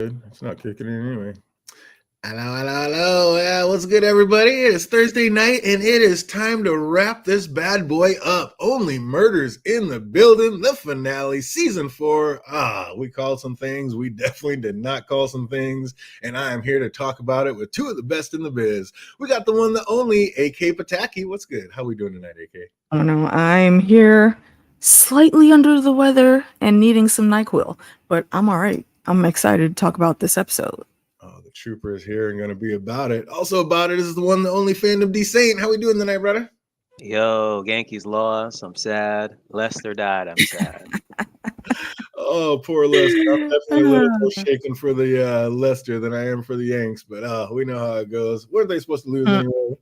It's not kicking in anyway. Hello. Yeah, what's good, everybody? It's Thursday night, and it is time to wrap this bad boy up. Only Murders in the Building, the finale, season 4. We called some things. We definitely did not call some things, and I am here to talk about it with two of the best in the biz. We got the one, the only, AK Pataki. What's good? How we doing tonight, AK? I don't know. I'm here slightly under the weather and needing some NyQuil, but I'm all right. I'm excited to talk about this episode. Oh, the trooper is here and going to be about it. Also about it is the one, the only Fandom D Saint. How we doing tonight, brother? Yo, Yankees lost. I'm sad. Lester died. I'm sad. Oh, poor Lester. I'm definitely a little more shaken for the Lester than I am for the Yanks, but we know how it goes. Weren't they supposed to lose anyway?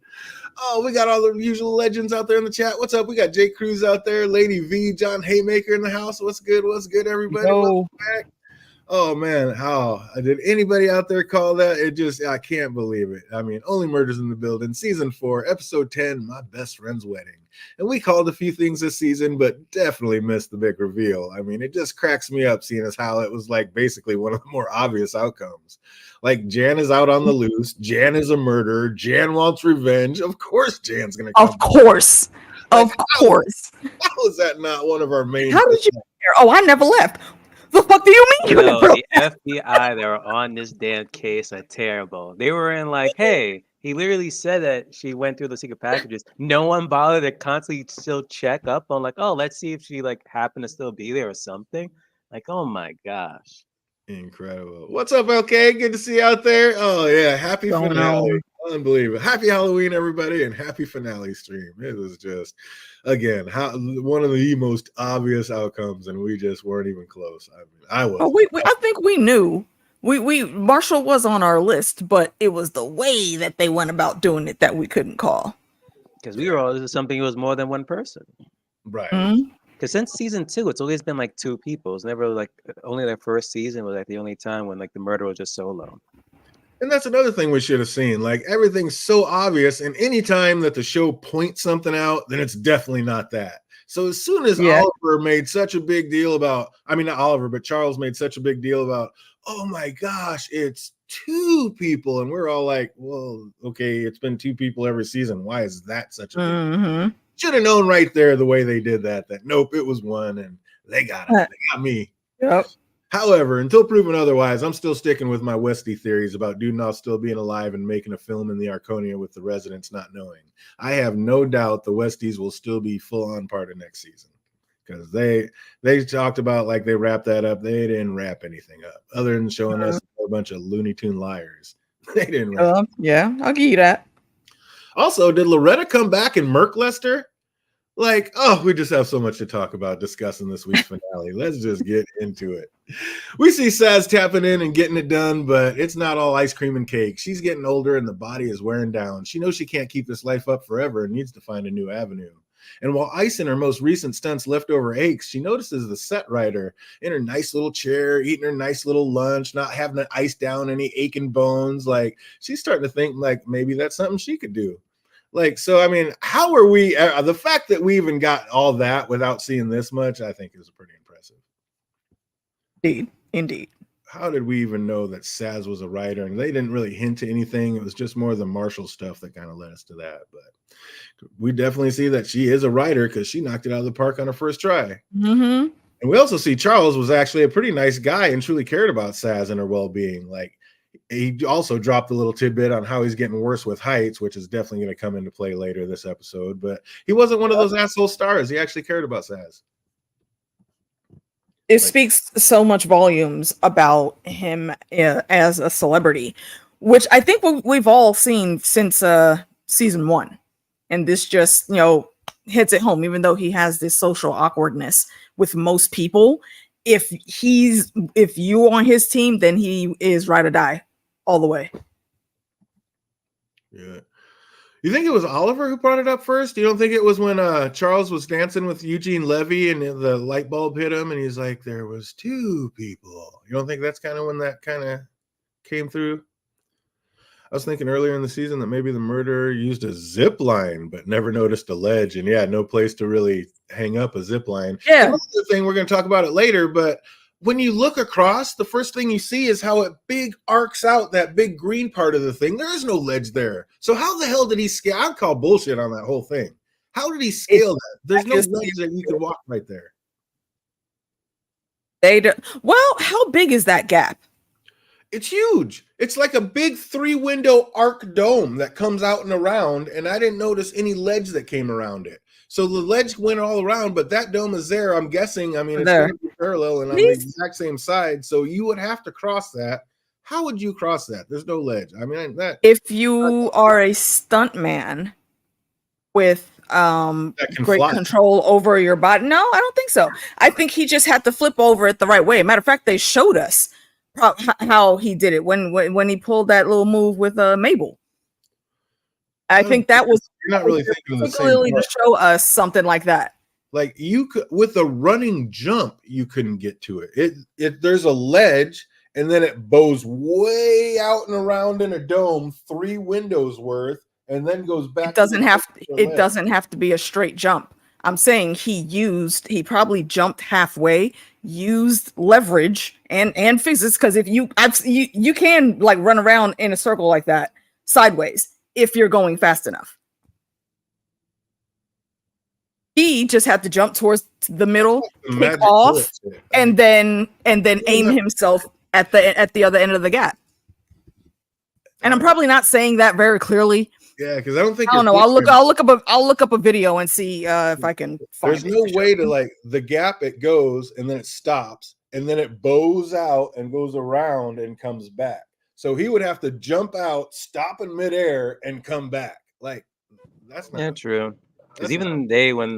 Oh, we got all the usual legends out there in the chat. What's up? We got Jake Cruz out there, Lady V, John Haymaker in the house. What's good? What's good, everybody? Welcome back. Oh, man. How did anybody out there call that? I can't believe it. I mean, Only Murders in the Building, season 4, episode 10, My Best Friend's Wedding. And we called a few things this season, but definitely missed the big reveal. I mean, it just cracks me up seeing as how it was like basically one of the more obvious outcomes. Like, Jan is out on the loose. Jan is a murderer. Jan wants revenge. Of course Jan's going to come. Of course. How is that not one of our main How did you care? Oh, I never left. The fuck do you mean you never The FBI that were on this damn case are terrible. They were in like, hey, he literally said that she went through the secret packages. No one bothered to constantly still check up on like, oh, let's see if she like happened to still be there or something. Like, oh my gosh. Incredible. What's up, LK? Good to see you out there. Oh, yeah. Happy finale. Unbelievable. Happy Halloween, everybody, and happy finale stream. It was just, again, one of the most obvious outcomes, and we just weren't even close. I mean, I was. I think we knew. Marshall was on our list, but it was the way that they went about doing it that we couldn't call. Because we were all, this is something it was more than one person. Right. Mm-hmm. Because since season 2, it's always been like 2 people. It's never like only the first season was like the only time when like the murder was just solo. And that's another thing we should have seen. Like, everything's so obvious, and any time that the show points something out, then it's definitely not that. So as soon as Oliver made such a big deal about, I mean, not Oliver, but Charles made such a big deal about, oh my gosh, it's 2 people. And we're all like, well, okay, it's been 2 people every season. Why is that such a big deal? Should have known right there the way they did that nope, it was 1, and they got it. They got me. Yep. However, until proven otherwise, I'm still sticking with my Westy theories about Dudenhoff still being alive and making a film in the Arconia with the residents not knowing. I have no doubt the Westies will still be full-on part of next season, because they talked about like they wrapped that up. They didn't wrap anything up other than showing us a bunch of Looney Tune liars. They didn't wrap yeah, I'll give you that. Also, did Loretta come back and murk Lester? Like, oh, we just have so much to talk about discussing this week's finale. Let's just get into it. We see Saz tapping in and getting it done, but it's not all ice cream and cake. She's getting older and the body is wearing down. She knows she can't keep this life up forever and needs to find a new avenue. And while icing her most recent stunts leftover aches, she notices the set writer in her nice little chair, eating her nice little lunch, not having to ice down any aching bones. Like, she's starting to think like maybe that's something she could do. Like, so, I mean, how are we, the fact that we even got all that without seeing this much, I think is pretty impressive. Indeed. How did we even know that Saz was a writer? And they didn't really hint to anything. It was just more the Marshall stuff that kind of led us to that. But we definitely see that she is a writer because she knocked it out of the park on her first try. Mm-hmm. And we also see Charles was actually a pretty nice guy and truly cared about Saz and her well-being. Like, he also dropped a little tidbit on how he's getting worse with heights, which is definitely going to come into play later this episode. But he wasn't one of those asshole stars. He actually cared about Saz. It speaks so much volumes about him as a celebrity, which I think we've all seen since season 1. And this just, hits it home, even though he has this social awkwardness with most people. If you on his team, then he is ride or die all the way. Yeah. You think it was Oliver who brought it up first? You don't think it was when Charles was dancing with Eugene Levy and the light bulb hit him and he's like, there was 2 people. You don't think that's kind of when that kind of came through? I was thinking earlier in the season that maybe the murderer used a zip line but never noticed a ledge, and no place to really hang up a zip line. Yeah. Another thing, we're going to talk about it later, but when you look across, the first thing you see is how it big arcs out that big green part of the thing. There is no ledge there. So how the hell did he scale? I'd call bullshit on that whole thing. How did he scale that? There's no ledge that you can walk right there. Well, how big is that gap? It's huge. It's like a big 3-window arc dome that comes out and around, and I didn't notice any ledge that came around it. So the ledge went all around, but that dome is there. I'm guessing. I mean, it's going to be parallel and on the exact same side. So you would have to cross that. How would you cross that? There's no ledge. I mean, that if you are a stunt man with great control over your body. No, I don't think so. I think he just had to flip over it the right way. Matter of fact, they showed us how he did it when he pulled that little move with Mabel. I think that was you're not really thinking of the same to show us something like that. Like you could, with a running jump, you couldn't get to it. There's a ledge, and then it bows way out and around in a dome, 3 windows worth, and then goes back. It doesn't have to be a straight jump. I'm saying he probably jumped halfway, used leverage and physics, because if you can like run around in a circle like that sideways if you're going fast enough. He just had to jump towards the middle, kick off, and then aim himself at the other end of the gap. And I'm probably not saying that very clearly. Yeah, because I don't know. I'll look up a video and see if I can find it. There's no way to like the gap. It goes and then it stops and then it bows out and goes around and comes back. So he would have to jump out, stop in midair, and come back. Like that's not true. Because even when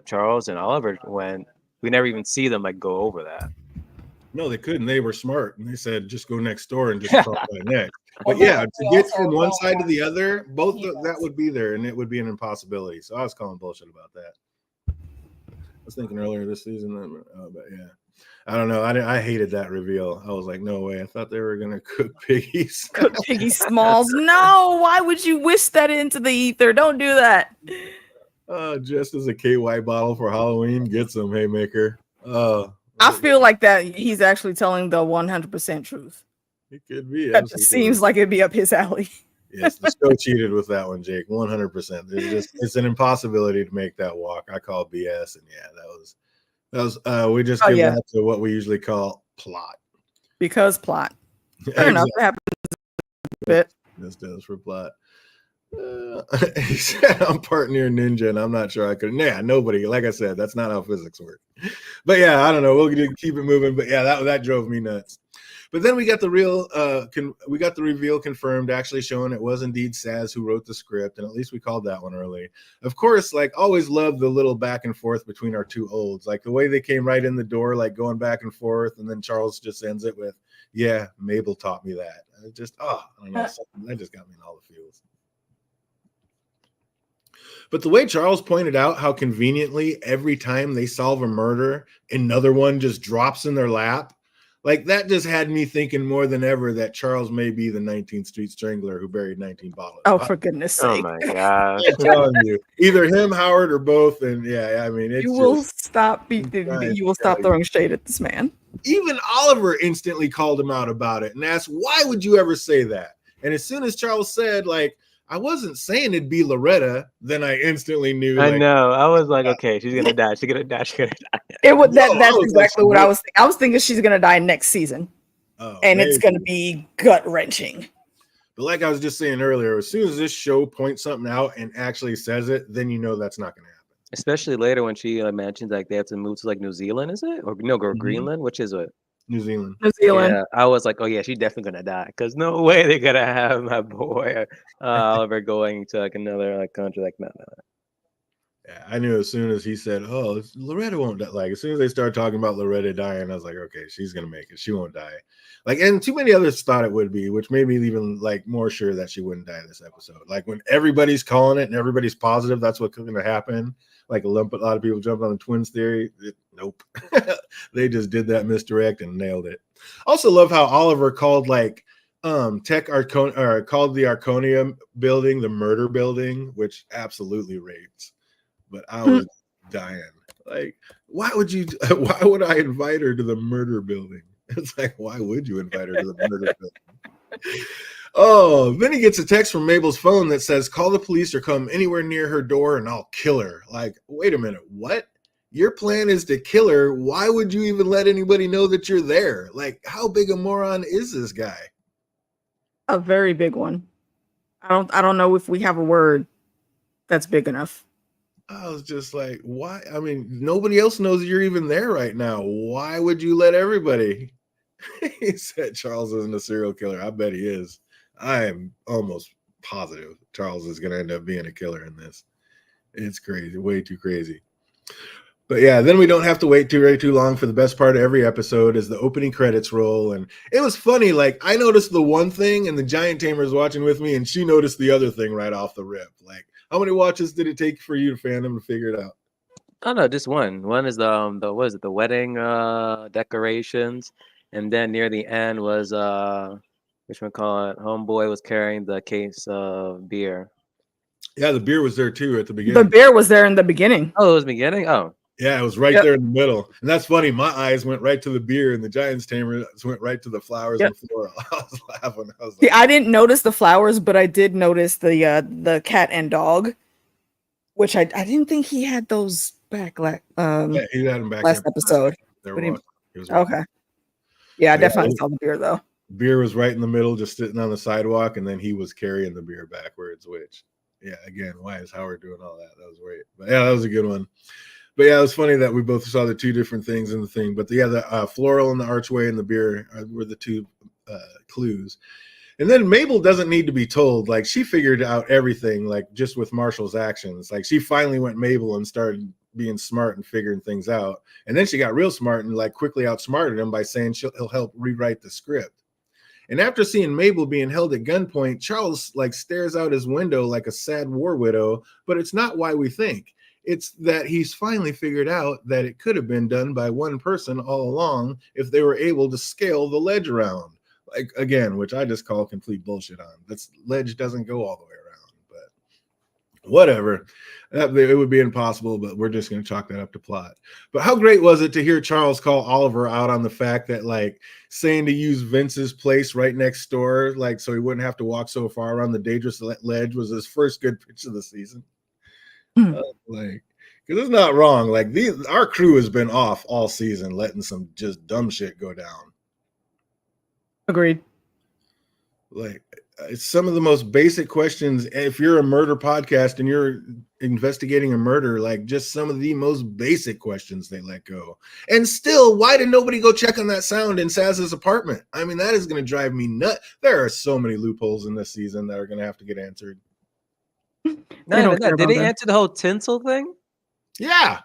Charles and Oliver went, we never even see them like go over that. No, they couldn't. They were smart, and they said just go next door and just cross right next. But yeah, to get from one side to the other, that would be there, and it would be an impossibility. So I was calling bullshit about that. I was thinking earlier this season, but yeah, I don't know. I hated that reveal. I was like, no way. I thought they were gonna cook piggies. Cook piggy smalls. No, why would you wish that into the ether? Don't do that. Just as a KY bottle for Halloween, get some haymaker. I feel like that he's actually telling the 100% truth. It could be. That just seems like it'd be up his alley. Yes, the show cheated with that one, Jake. 100%. It's an impossibility to make that walk. I call BS, and yeah, that was. We just give that to what we usually call plot. Because plot. Fair enough. It happens a bit. This does for plot. He said I'm part near ninja, and I'm not sure I could. Yeah, nobody. Like I said, that's not how physics work. But yeah, I don't know. We'll keep it moving. But yeah, that drove me nuts. But then we got the reveal confirmed, actually showing it was indeed Saz who wrote the script, and at least we called that one early. Of course, like always loved the little back and forth between our two olds, like the way they came right in the door, like going back and forth, and then Charles just ends it with, "Yeah, Mabel taught me that." I don't know, that just got me in all the feels. But the way Charles pointed out how conveniently every time they solve a murder, another one just drops in their lap, like that just had me thinking more than ever that Charles may be the 19th Street Strangler who buried 19 bottles. Oh, for goodness sake. Oh, my God. I'm telling you. Either him, Howard, or both. And yeah, I mean, you will stop throwing shade at this man. Even Oliver instantly called him out about it and asked, why would you ever say that? And as soon as Charles said, like, I wasn't saying it'd be Loretta, then I instantly knew. I know. I was like, okay, she's gonna die. She's gonna die. That's exactly what I was thinking. I was thinking she's gonna die next season. And it's gonna be gut-wrenching. But like I was just saying earlier, as soon as this show points something out and actually says it, then you know that's not gonna happen. Especially later when she mentions like they have to move to like New Zealand, is it? Or no, go Greenland? Which is it? New Zealand. Yeah, I was like, oh yeah, she's definitely gonna die because no way they're gonna have my boy Oliver going to like another like country. Like no. Yeah, I knew as soon as he said, "Oh, Loretta won't die." Like as soon as they started talking about Loretta dying, I was like, "Okay, she's gonna make it. She won't die." Like, and too many others thought it would be, which made me even like more sure that she wouldn't die this episode. Like when everybody's calling it and everybody's positive that's what's going to happen. Like a lot of people jumped on the twins theory. Nope. They just did that misdirect and nailed it. Also love how Oliver called like called the Arconia building the murder building, which absolutely raped. But I was dying. Like, why would I invite her to the murder building? It's like, why would you invite her to the murder building? Oh, then he gets a text from Mabel's phone that says, call the police or come anywhere near her door and I'll kill her. Like, wait a minute, what? Your plan is to kill her. Why would you even let anybody know that you're there? Like, how big a moron is this guy? A very big one. I don't know if we have a word that's big enough. I was just like, why? I mean, nobody else knows you're even there right now. Why would you let everybody? He said Charles isn't a serial killer. I bet he is. I am almost positive Charles is going to end up being a killer in this. It's crazy, way too crazy. But yeah, then we don't have to wait too long for the best part of every episode as the opening credits roll. And it was funny. Like, I noticed the one thing and the Giant Tamer is watching with me and she noticed the other thing right off the rip. Like, how many watches did it take for you, fandom, to figure it out? Oh no, just one. One is the what is it, the wedding decorations, and then near the end was which one call it? Homeboy was carrying the case of beer. Yeah, the beer was there too at the beginning. The beer was there in the beginning. Oh, it was beginning? Oh. Yeah, it was right there in the middle. And that's funny. My eyes went right to the beer and the Giants Tamer went right to the flowers and floral. I was laughing. I was like, I didn't notice the flowers, but I did notice the cat and dog, which I didn't think he had those back yeah, he had them back last episode. Okay. Yeah, I definitely saw the beer though. Beer was right in the middle, just sitting on the sidewalk, and then he was carrying the beer backwards, which, yeah, again, why is Howard doing all that? That was great. But yeah, that was a good one. But yeah, it was funny that we both saw the two different things in the thing. But the floral in the archway and the beer were the two clues. And then Mabel doesn't need to be told. Like, she figured out everything, like, just with Marshall's actions. Like, she finally went Mabel and started being smart and figuring things out. And then she got real smart and, like, quickly outsmarted him by saying he'll help rewrite the script. And after seeing Mabel being held at gunpoint, Charles, like, stares out his window like a sad war widow. But it's not why we think. It's that he's finally figured out that it could have been done by one person all along if they were able to scale the ledge around. Like, again, which I just call complete bullshit on. This ledge doesn't go all the way around, but whatever. It would be impossible, but we're just going to chalk that up to plot. But how great was it to hear Charles call Oliver out on the fact that, like, saying to use Vince's place right next door, like, so he wouldn't have to walk so far around the dangerous ledge was his first good pitch of the season. Like, because it's not wrong. Like, our crew has been off all season, letting some just dumb shit go down. Agreed. Like, it's some of the most basic questions. If you're a murder podcast and you're investigating a murder, like, just some of the most basic questions they let go. And still, why did nobody go check on that sound in Saz's apartment? I mean, that is going to drive me nuts. There are so many loopholes in this season that are going to have to get answered. No, did they answer the whole tinsel thing? Yeah.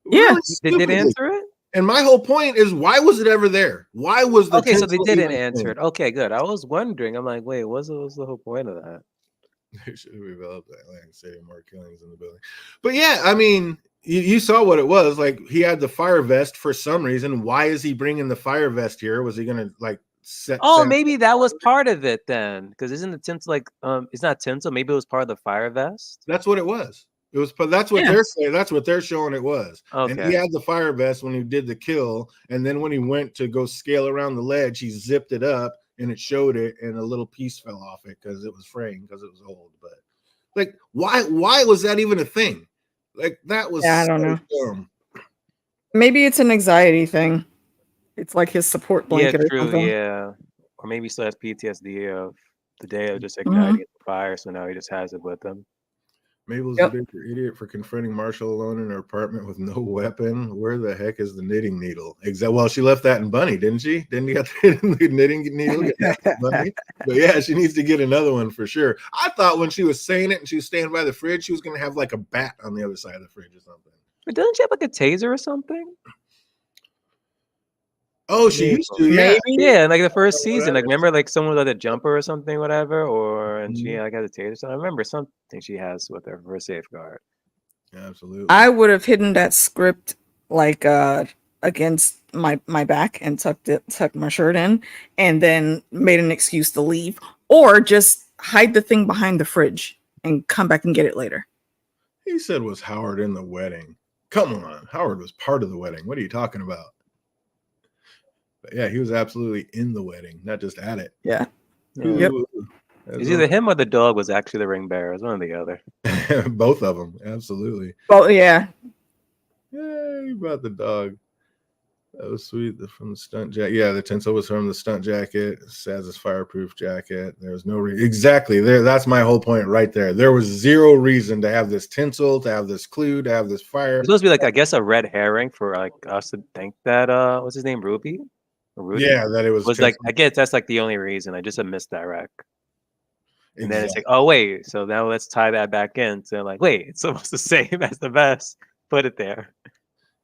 Yeah. They did answer it? And my whole point is, why was it ever there? Why was the okay? So they didn't answer it. Okay, good. I was wondering. I'm like, wait, what's the whole point of that? They should have developed that land, say more killings in the building. But yeah, I mean, you saw what it was. Like, he had the fire vest for some reason. Why is he bringing the fire vest here? Was he gonna, like, set? Maybe that was part of it then, because isn't the tinsel like it's not tinsel? Maybe it was part of the fire vest. That's what it was. It was, but that's what they're saying. That's what they're showing it was. Okay. And he had the fire vest when he did the kill, and then when he went to go scale around the ledge, he zipped it up and it showed it, and a little piece fell off it because it was fraying because it was old. But, like, why was that even a thing? Like, that was I don't know. Dumb. Maybe it's an anxiety thing. It's like his support blanket. Yeah, true. Or something. Yeah, or maybe he still has PTSD of the day of just igniting the fire, so now he just has it with him. Mabel's a bigger idiot for confronting Marshall alone in her apartment with no weapon. Where the heck is the knitting needle? Well, she left that in Bunny, didn't she? Didn't you get the knitting needle? Bunny? But yeah, she needs to get another one for sure. I thought when she was saying it and she was standing by the fridge, she was going to have like a bat on the other side of the fridge or something. But doesn't she have like a taser or something? Oh, she used to, yeah. Maybe. Yeah, like the first season. Like, remember, like, someone with a jumper or something, whatever, and she like has a taser. So I remember something she has with her for a safeguard. Absolutely. I would have hidden that script like against my back and tucked my shirt in, and then made an excuse to leave, or just hide the thing behind the fridge and come back and get it later. He said was Howard in the wedding. Come on, Howard was part of the wedding. What are you talking about? But yeah, he was absolutely in the wedding, not just at it. Yeah. Yep. Ooh, It's either him or the dog was actually the ring bearer. It's one or the other. both of them, absolutely. Well, yeah. Yay about the dog. That was sweet. From the stunt jacket. Yeah, the tinsel was from the stunt jacket. Saz's fireproof jacket. There was no exactly there. That's my whole point right there. There was zero reason to have this tinsel, to have this clue, to have this fire. It's supposed to be like, I guess, a red herring for like us to think that what's his name, Ruby? Rudy? Yeah, that it was like, I guess that's like the only reason. I just a misdirect. And then it's like, oh wait, so now let's tie that back in. So like, wait, it's almost the same as the vest. Put it there.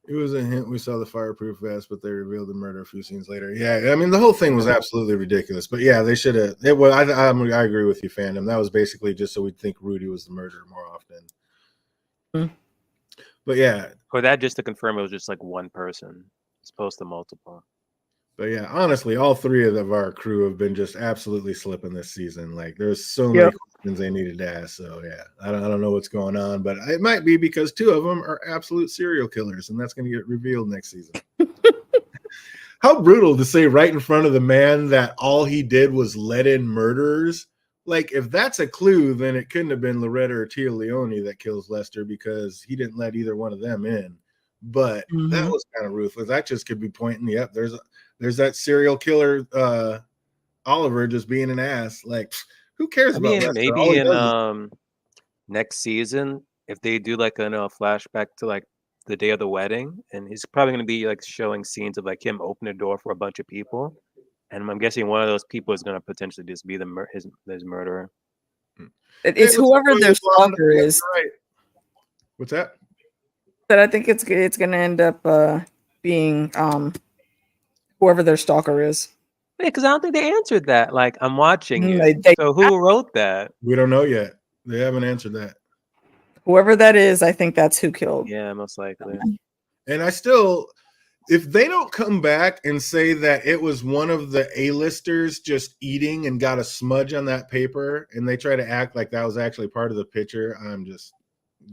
It was a hint. We saw the fireproof vest, but they revealed the murder a few scenes later. Yeah, I mean the whole thing was absolutely ridiculous. But yeah, they should have. It was. I agree with you, fandom. That was basically just so we'd think Rudy was the murderer more often. But yeah, or that just to confirm it was just like one person as opposed to multiple. But yeah, honestly, all three of our crew have been just absolutely slipping this season. Like there's so many questions they needed to ask. So yeah, I don't know what's going on, but it might be because two of them are absolute serial killers, and that's going to get revealed next season. How brutal to say right in front of the man that all he did was let in murderers. Like if that's a clue, then it couldn't have been Loretta or Tia Leone that kills Lester because he didn't let either one of them in. But that was kind of ruthless. That just could be pointing, yep, there's that serial killer Oliver just being an ass. Like, who cares about Lester? Maybe in next season, if they do like a flashback to like the day of the wedding, and he's probably going to be like showing scenes of like him open a door for a bunch of people, and I'm guessing one of those people is going to potentially just be his murderer. It's whoever their stalker is. Right. What's that? But I think it's going to end up being whoever their stalker is. Yeah, because I don't think they answered that. Like, I'm watching it. So who wrote that? We don't know yet. They haven't answered that. Whoever that is, I think that's who killed. Yeah, most likely. And I still, if they don't come back and say that it was one of the A-listers just eating and got a smudge on that paper, and they try to act like that was actually part of the picture, I'm just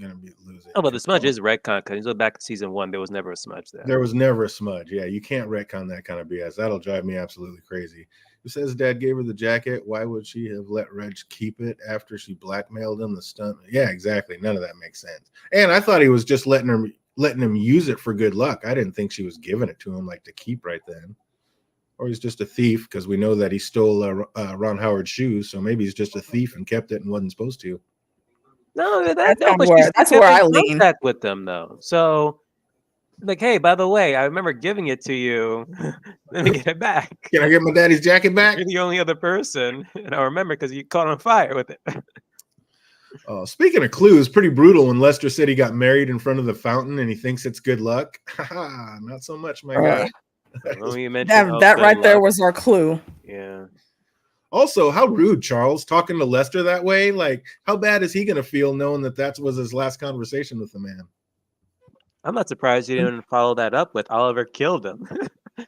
gonna be losing. Oh, but the smudge is retcon because you go back to season 1, there was never a smudge there. There was never a smudge. Yeah, you can't retcon that kind of BS. That'll drive me absolutely crazy. Who says Dad gave her the jacket? Why would she have let Reg keep it after she blackmailed him? The stunt. Yeah, exactly. None of that makes sense. And I thought he was just letting him use it for good luck. I didn't think she was giving it to him like to keep right then. Or he's just a thief because we know that he stole Ron Howard's shoes. So maybe he's just a thief and kept it and wasn't supposed to. No, that's where I lean with them though. So, like, hey, by the way, I remember giving it to you. Let me get it back. Can I get my daddy's jacket back? You're the only other person, and I remember because you caught on fire with it. Speaking of clues, pretty brutal when Lester said he got married in front of the fountain and he thinks it's good luck. Not so much, my guy. Well, you mentioned that right there was our clue. Yeah. Also, how rude, Charles, talking to Lester that way. Like, how bad is he going to feel knowing that was his last conversation with the man? I'm not surprised you didn't follow that up with Oliver killed him.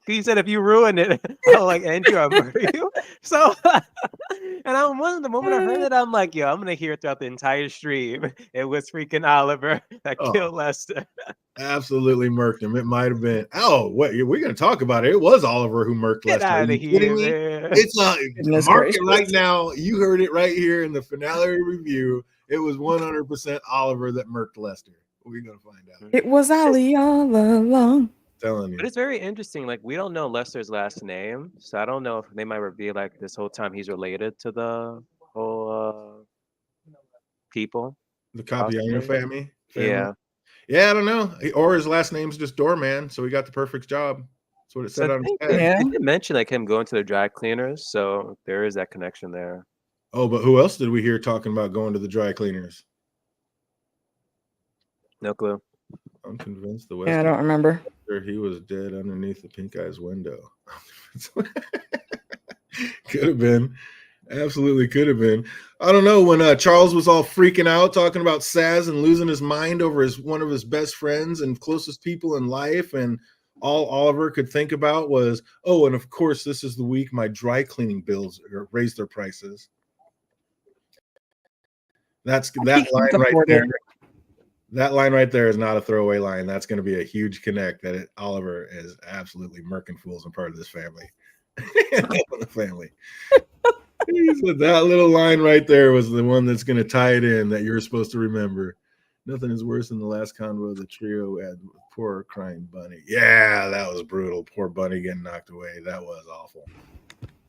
He said, if you ruin it, I'll like Andrew, I'll murder you. So, and the moment I heard it, I'm like, yo, I'm going to hear it throughout the entire stream. It was freaking Oliver that killed Lester. Absolutely murked him. It might have been. Oh, what we're going to talk about it. It was Oliver who murked Lester. Are you kidding me? It's market right now. You heard it right here in the finale review. It was 100% Oliver that murked Lester. We're going to find out. It was Ali all along. Telling you. But it's very interesting. Like, we don't know Lester's last name, so I don't know if they might reveal like this whole time he's related to the whole people. The Capiano family. Yeah. Yeah, I don't know. Or his last name's just Doorman, so he got the perfect job. That's what it said on his head. Yeah. They did mention like him going to the dry cleaners, so there is that connection there. Oh, but who else did we hear talking about going to the dry cleaners? No clue. I'm convinced the I don't remember. He was dead underneath the pink eyes window. Could have been. Absolutely could have been. I don't know, when Charles was all freaking out talking about Saz and losing his mind over one of his best friends and closest people in life, and all Oliver could think about was, oh, and of course this is the week my dry cleaning bills raised their prices. That line right there. That line right there is not a throwaway line. That's going to be a huge connect that Oliver is absolutely murking fools and part of this family. The family. He said that little line right there was the one that's going to tie it in that you're supposed to remember. Nothing is worse than the last convo the trio had with poor crying Bunny. Yeah, that was brutal. Poor Bunny getting knocked away. That was awful.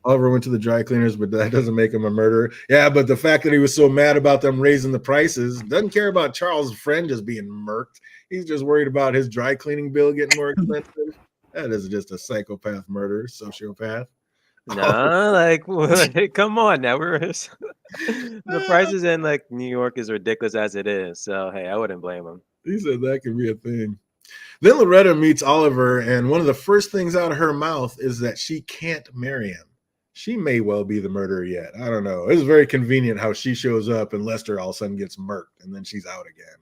Oliver went to the dry cleaners, but that doesn't make him a murderer. Yeah, but the fact that he was so mad about them raising the prices, doesn't care about Charles' friend just being murked. He's just worried about his dry cleaning bill getting more expensive. That is just a psychopath murderer, sociopath. No, like, come on now. The prices in like New York is ridiculous as it is. So hey, I wouldn't blame him. He said that could be a thing. Then Loretta meets Oliver, and one of the first things out of her mouth is that she can't marry him. She may well be the murderer yet. I don't know. It's very convenient how she shows up and Lester all of a sudden gets murked, and then she's out again.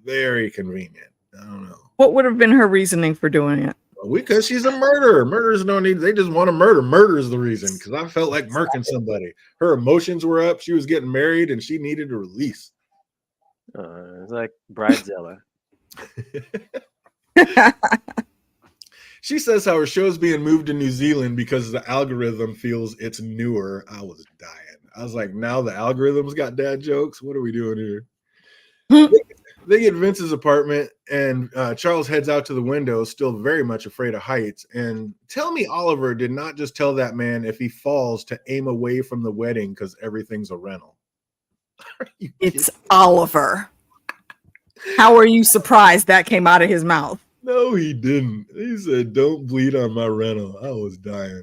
Very convenient. I don't know. What would have been her reasoning for doing it? Because she's a murderer. Murderers don't need, they just want to murder. Murder is the reason, because I felt like murking somebody. Her emotions were up. She was getting married and she needed a release. It's like Bridezilla. She says how her show's being moved to New Zealand because the algorithm feels it's newer. I was dying. I was like, now the algorithm's got dad jokes? What are we doing here? They get Vince's apartment, and Charles heads out to the window, still very much afraid of heights. And tell me Oliver did not just tell that man if he falls to aim away from the wedding because everything's a rental. It's Oliver. How are you surprised that came out of his mouth? No, he didn't. He said, don't bleed on my rental. I was dying.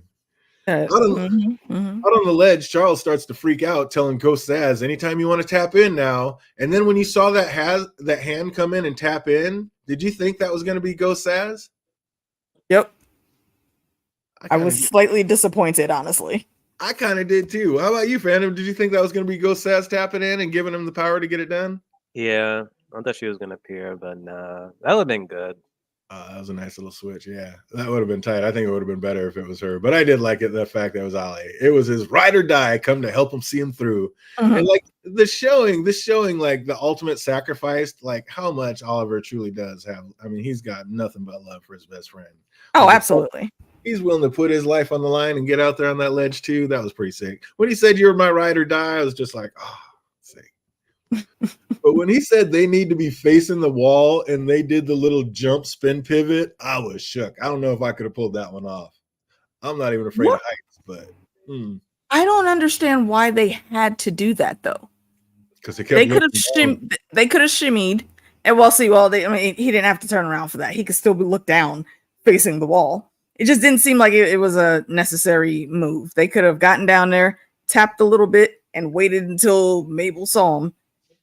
Out on the ledge, Charles starts to freak out, telling Ghost Saz, anytime you want to tap in now. And then when you saw that hand come in and tap in, did you think that was going to be Ghost Saz? Yep. I was slightly disappointed, honestly. I kind of did too. How about you, Phantom? Did you think that was going to be Ghost Saz tapping in and giving him the power to get it done? Yeah, I thought she was going to appear, but nah, that would have been good. That was a nice little switch. Yeah, that would have been tight. I think it would have been better if it was her, but I did like it. The fact that it was Ollie. It was his ride or die come to help him see him through. And like this showing like the ultimate sacrifice, like how much Oliver truly does have. I mean, he's got nothing but love for his best friend. Oh, absolutely. He's willing to put his life on the line and get out there on that ledge too. That was pretty sick. When he said you're my ride or die, I was just like, oh, sick. But when he said they need to be facing the wall and they did the little jump spin pivot, I was shook. I don't know if I could have pulled that one off. I'm not even afraid of heights, but I don't understand why they had to do that though. Because they could have shimmied, and he didn't have to turn around for that. He could still look down facing the wall. It just didn't seem like it was a necessary move. They could have gotten down there, tapped a little bit, and waited until Mabel saw him,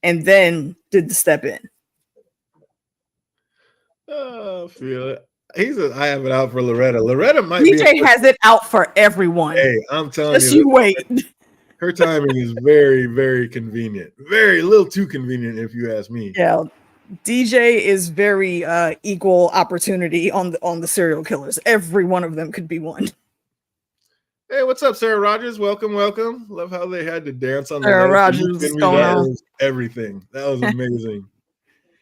and then did the step in. Oh, feel it. He says, I have it out for Loretta. Loretta might DJ has it out for everyone. Hey, I'm telling just you wait. Her timing is very, very convenient. A little too convenient, if you ask me. Yeah. DJ is very equal opportunity on the serial killers. Every one of them could be one. Hey, what's up, Sarah Rogers? Welcome. Love how they had to dance on Sarah Rogers is going on. Everything. That was amazing.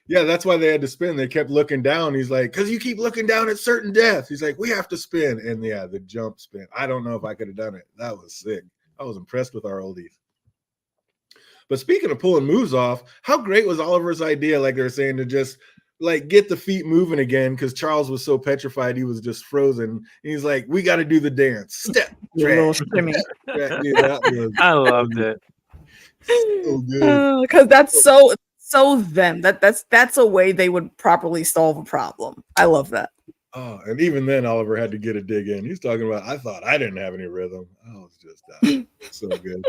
Yeah, that's why they had to spin. They kept looking down. He's like, because you keep looking down at certain death. He's like, we have to spin. And yeah, the jump spin. I don't know if I could have done it. That was sick. I was impressed with our oldies. But speaking of pulling moves off, how great was Oliver's idea, like they were saying, to just like get the feet moving again, because Charles was so petrified he was just frozen. And he's like, we got to do the dance. Step. Little shimmy. I loved it. So good. Because that's so them. That's a way they would properly solve a problem. I love that. Oh, and even then Oliver had to get a dig in. He's talking about, I thought I didn't have any rhythm. I was just so good.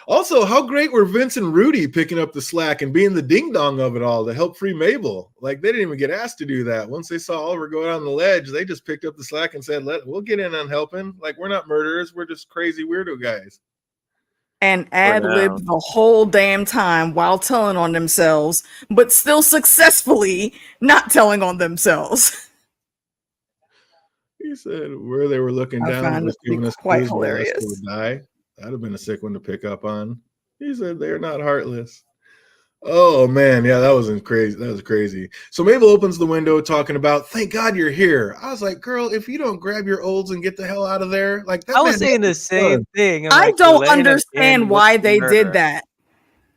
Also, how great were Vince and Rudy picking up the slack and being the ding-dong of it all to help free Mabel? Like, they didn't even get asked to do that. Once they saw Oliver go out on the ledge, they just picked up the slack and said, we'll get in on helping. Like, we're not murderers. We're just crazy weirdo guys. And ad-libbed the whole damn time while telling on themselves, but still successfully not telling on themselves. He said where they were looking down was giving us quite hilarious. That'd have been a sick one to pick up on. He said they're not heartless. Oh man, yeah, that wasn't crazy. That was crazy. So Mabel opens the window talking about, "Thank God you're here." I was like, "Girl, if you don't grab your olds and get the hell out of there, like that I man was saying the has same fun." thing. I'm I like, you're don't letting him in understand with why the they did murder. that.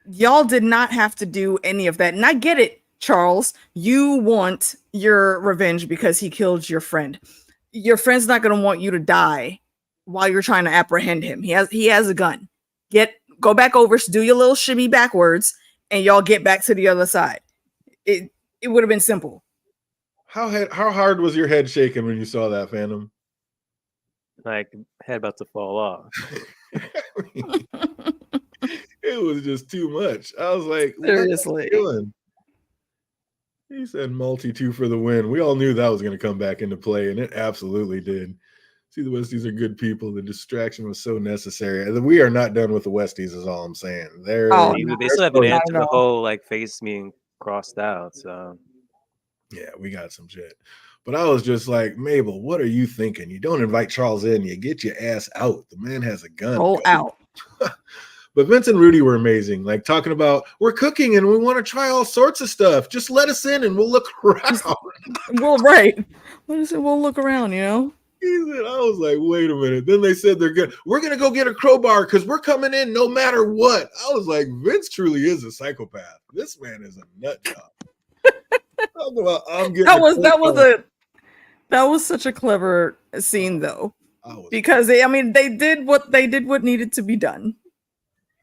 Y'all did not have to do any of that. And I get it, Charles. You want your revenge because he killed your friend. Your friend's not going to want you to die while you're trying to apprehend him. He has a gun. Go back over, do your little shimmy backwards, and y'all get back to the other side. It would have been simple. How hard was your head shaking when you saw that, Phantom? Like, head about to fall off. It was just too much. I was like, "What are Seriously. you doing?" He said multi-2 for the win. We all knew that was going to come back into play, and it absolutely did. See, the Westies are good people. The distraction was so necessary. We are not done with the Westies, is all I'm saying. Oh, They still haven't answered the whole like face being crossed out. So yeah, we got some shit. But I was just like, "Mabel, what are you thinking? You don't invite Charles in. You get your ass out. The man has a gun. roll out." But Vince and Rudy were amazing, like talking about, "We're cooking and we want to try all sorts of stuff. Just let us in and we'll look around." Well, right. We'll look around, you know? I was like, wait a minute. Then they said we're gonna go get a crowbar because we're coming in no matter what. I was like, Vince truly is a psychopath. This man is a nut job. That was such a clever scene though. Because they did what needed to be done.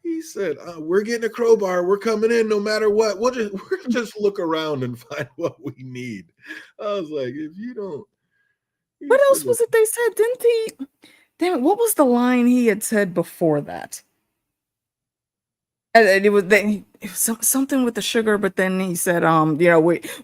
He said, "We're getting a crowbar. We're coming in no matter what. We'll just look around and find what we need." I was like, if you don't. What else was it they said? Didn't he? Damn it! What was the line he had said before that? And it was something with the sugar, but then he said,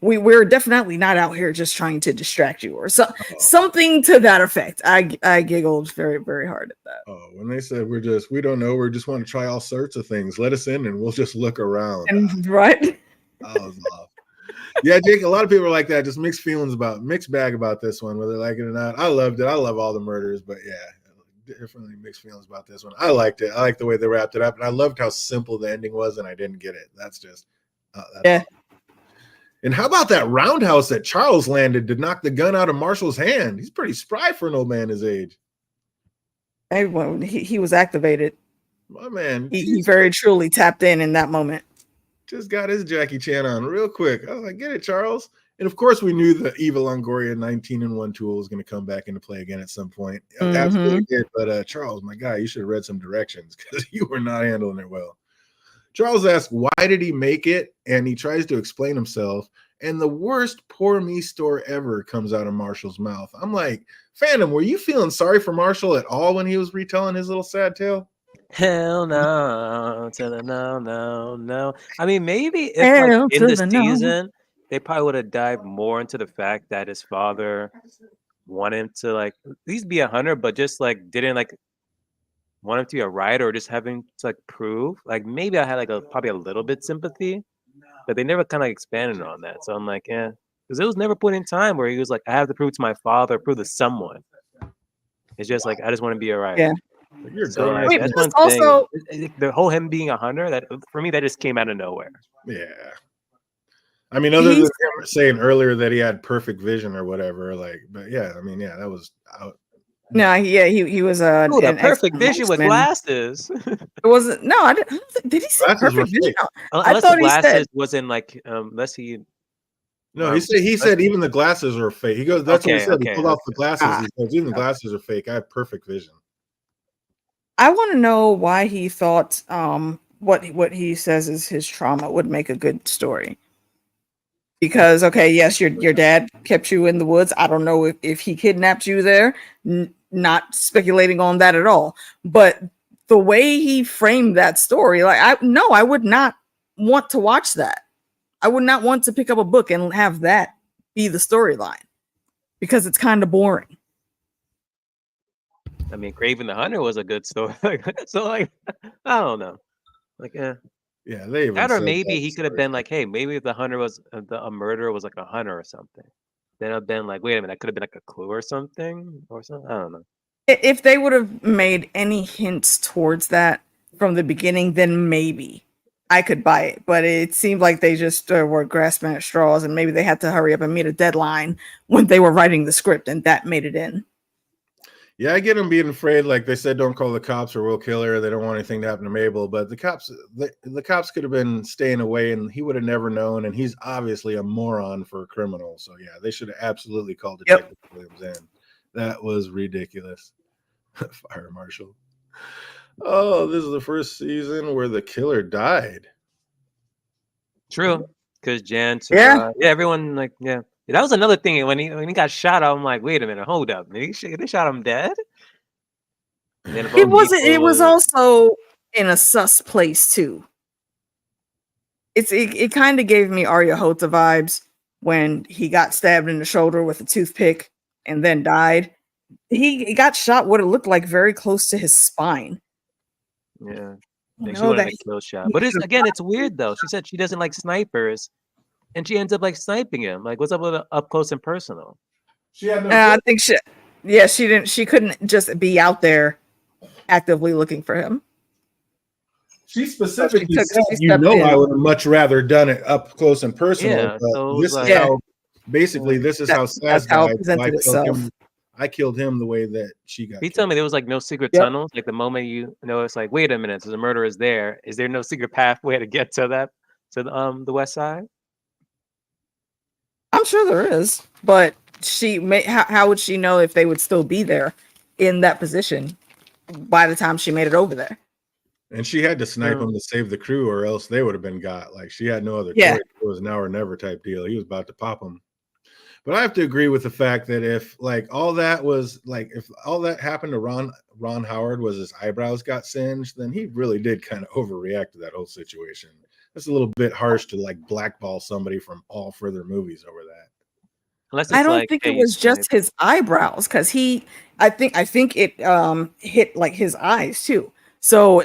we're definitely not out here just trying to distract you, or something to that effect. I giggled very, very hard at that. Oh, when they said we don't know, we just want to try all sorts of things. Let us in and we'll just look around. And right. I was off. Yeah, Jake, a lot of people are like that, just mixed bag about this one, whether they like it or not. I loved it. I love all the murders, but yeah, definitely mixed feelings about this one. I liked it. I liked the way they wrapped it up, and I loved how simple the ending was, and I didn't get it. That's just yeah. And how about that roundhouse that Charles landed to knock the gun out of Marshall's hand? He's pretty spry for an old man his age. Everyone, he was activated. My man, he very truly tapped in that moment. Just got his Jackie Chan on real quick. I was like, get it, Charles. And of course, we knew the evil Longoria 19-in-1 tool was going to come back into play again at some point. Mm-hmm. Absolutely did. But Charles, my guy, you should have read some directions because you were not handling it well. Charles asks, why did he make it? And he tries to explain himself. And the worst poor me store ever comes out of Marshall's mouth. I'm like, Phantom, were you feeling sorry for Marshall at all when he was retelling his little sad tale? Hell no, no. I mean, maybe if in the season, they probably would have dived more into the fact that his father wanted him to at least be a hunter, but just didn't want him to be a writer or just having to prove. Maybe I had probably a little bit sympathy, but they never kind of expanded on that. So I'm like, yeah, because it was never put in time where he was like, I have to prove to my father, prove to someone. It's just I just want to be a writer. Yeah. So that's one thing. The whole him being a hunter, that for me, that just came out of nowhere. Yeah. I mean, other than him saying earlier that he had perfect vision or whatever, but yeah, I mean, yeah, that was out. No, yeah, he was a perfect vision with glasses. It wasn't. No, I didn't. Did he say perfect vision? I thought the glasses wasn't unless he. No, he said even the glasses are fake. He goes, that's what he said. He pulled off the glasses. He says even the glasses are fake. I have perfect vision. I want to know why he thought what he says is his trauma would make a good story. Because yes, your dad kept you in the woods. I don't know if he kidnapped you there. Not speculating on that at all. But the way he framed that story, I would not want to watch that. I would not want to pick up a book and have that be the storyline because it's kind of boring. I mean, Craven the Hunter was a good story. So I don't know. Yeah, that or maybe he could have been hey, maybe if the hunter was a murderer was a hunter or something. Then I've been wait a minute, that could have been a clue or something. I don't know. If they would have made any hints towards that from the beginning, then maybe. I could buy it, but it seemed like they just were grasping at straws, and maybe they had to hurry up and meet a deadline when they were writing the script, and that made it in. Yeah, I get them being afraid. Like they said, don't call the cops or we'll kill her. They don't want anything to happen to Mabel. But the cops could have been staying away, and he would have never known. And he's obviously a moron for a criminal. So yeah, they should have absolutely called Detective Williams in. That was ridiculous. Fire marshal. Oh, this is the first season where the killer died. True, because Jan survived. Yeah, everyone that was another thing. When he got shot, I'm like, wait a minute, hold up, they shot him dead. It wasn't. It was also in a sus place too. It kind of gave me Arya Hota vibes when he got stabbed in the shoulder with a toothpick and then died. He got shot what it looked like very close to his spine. Yeah, she wanted a kill shot. But it's weird though. She said she doesn't like snipers, and she ends up like sniping him. Like, what's up with up close and personal? She had no. I think she didn't. She couldn't just be out there actively looking for him. She specifically said, I would have much rather done it up close and personal. Yeah, so this is how basically this is how Saz died. I killed him the way that she got. He told me there was like no secret tunnels. Like the moment you know, it's like, wait a minute, so the murderer is there. Is there no secret pathway to get to the west side? I'm sure there is, but how would she know if they would still be there in that position by the time she made it over there? And she had to snipe him to save the crew, or else they would have been got. Like she had no other choice. It was now or never type deal. He was about to pop him. But I have to agree with the fact that if all that happened to Ron Howard was his eyebrows got singed, then he really did kind of overreact to that whole situation. It's a little bit harsh to blackball somebody from all further movies over that. I don't think it was just his eyebrows, because I think it hit like his eyes too. So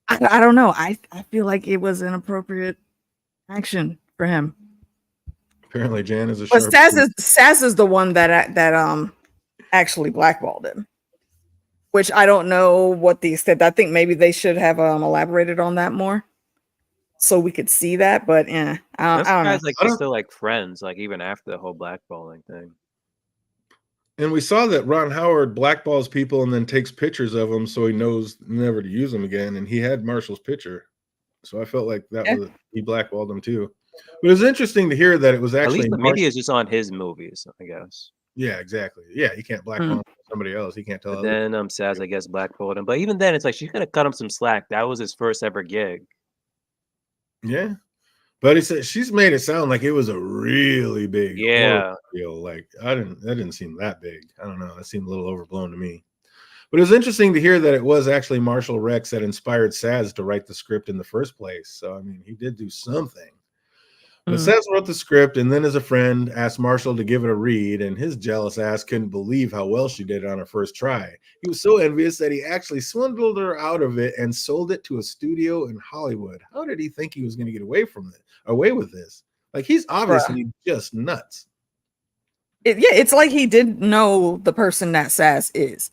I don't know. I feel like it was an appropriate action for him. Apparently, Jan is a. But Saz is the one that actually blackballed him, which I don't know what the extent. I think maybe they should have elaborated on that more, so we could see that. But I don't know. They're still like friends, like even after the whole blackballing thing. And we saw that Ron Howard blackballs people and then takes pictures of them so he knows never to use them again. And he had Marshall's picture, so I felt like he blackballed them too. But it's interesting to hear that it was actually at least maybe it's just on his movies, I guess. Yeah, exactly. Yeah, you can't blackball somebody else. He can't tell. But then Saz, I guess, blackballed him. But even then, it's like she could have cut him some slack. That was his first ever gig. Yeah, but he said she's made it sound like it was a really big deal. Like that didn't seem that big. I don't know. It seemed a little overblown to me. But it was interesting to hear that it was actually Marshall Rex that inspired Saz to write the script in the first place. So I mean, he did do something. But Saz wrote the script, and then as a friend asked Marshall to give it a read, and his jealous ass couldn't believe how well she did on her first try. He was so envious that he actually swindled her out of it and sold it to a studio in Hollywood. How did he think he was going to get away with this? Like, he's obviously just nuts. It's like he didn't know the person that Saz is.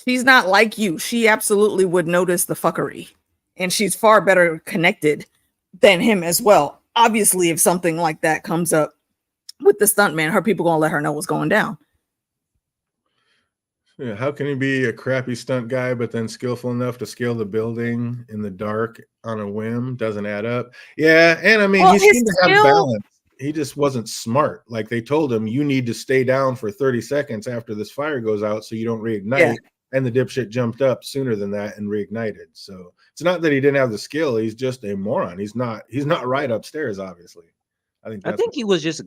She's not like you. She absolutely would notice the fuckery, and she's far better connected than him as well. Obviously, if something like that comes up with the stuntman, her people gonna let her know what's going down. Yeah, how can he be a crappy stunt guy but then skillful enough to scale the building in the dark on a whim? Doesn't add up. Yeah, and I mean, he seemed to have balance. He just wasn't smart. Like they told him, you need to stay down for 30 seconds after this fire goes out so you don't reignite. Yeah. And the dipshit jumped up sooner than that and reignited. So it's not that he didn't have the skill. He's just a moron. He's not right upstairs, obviously. I think he was just a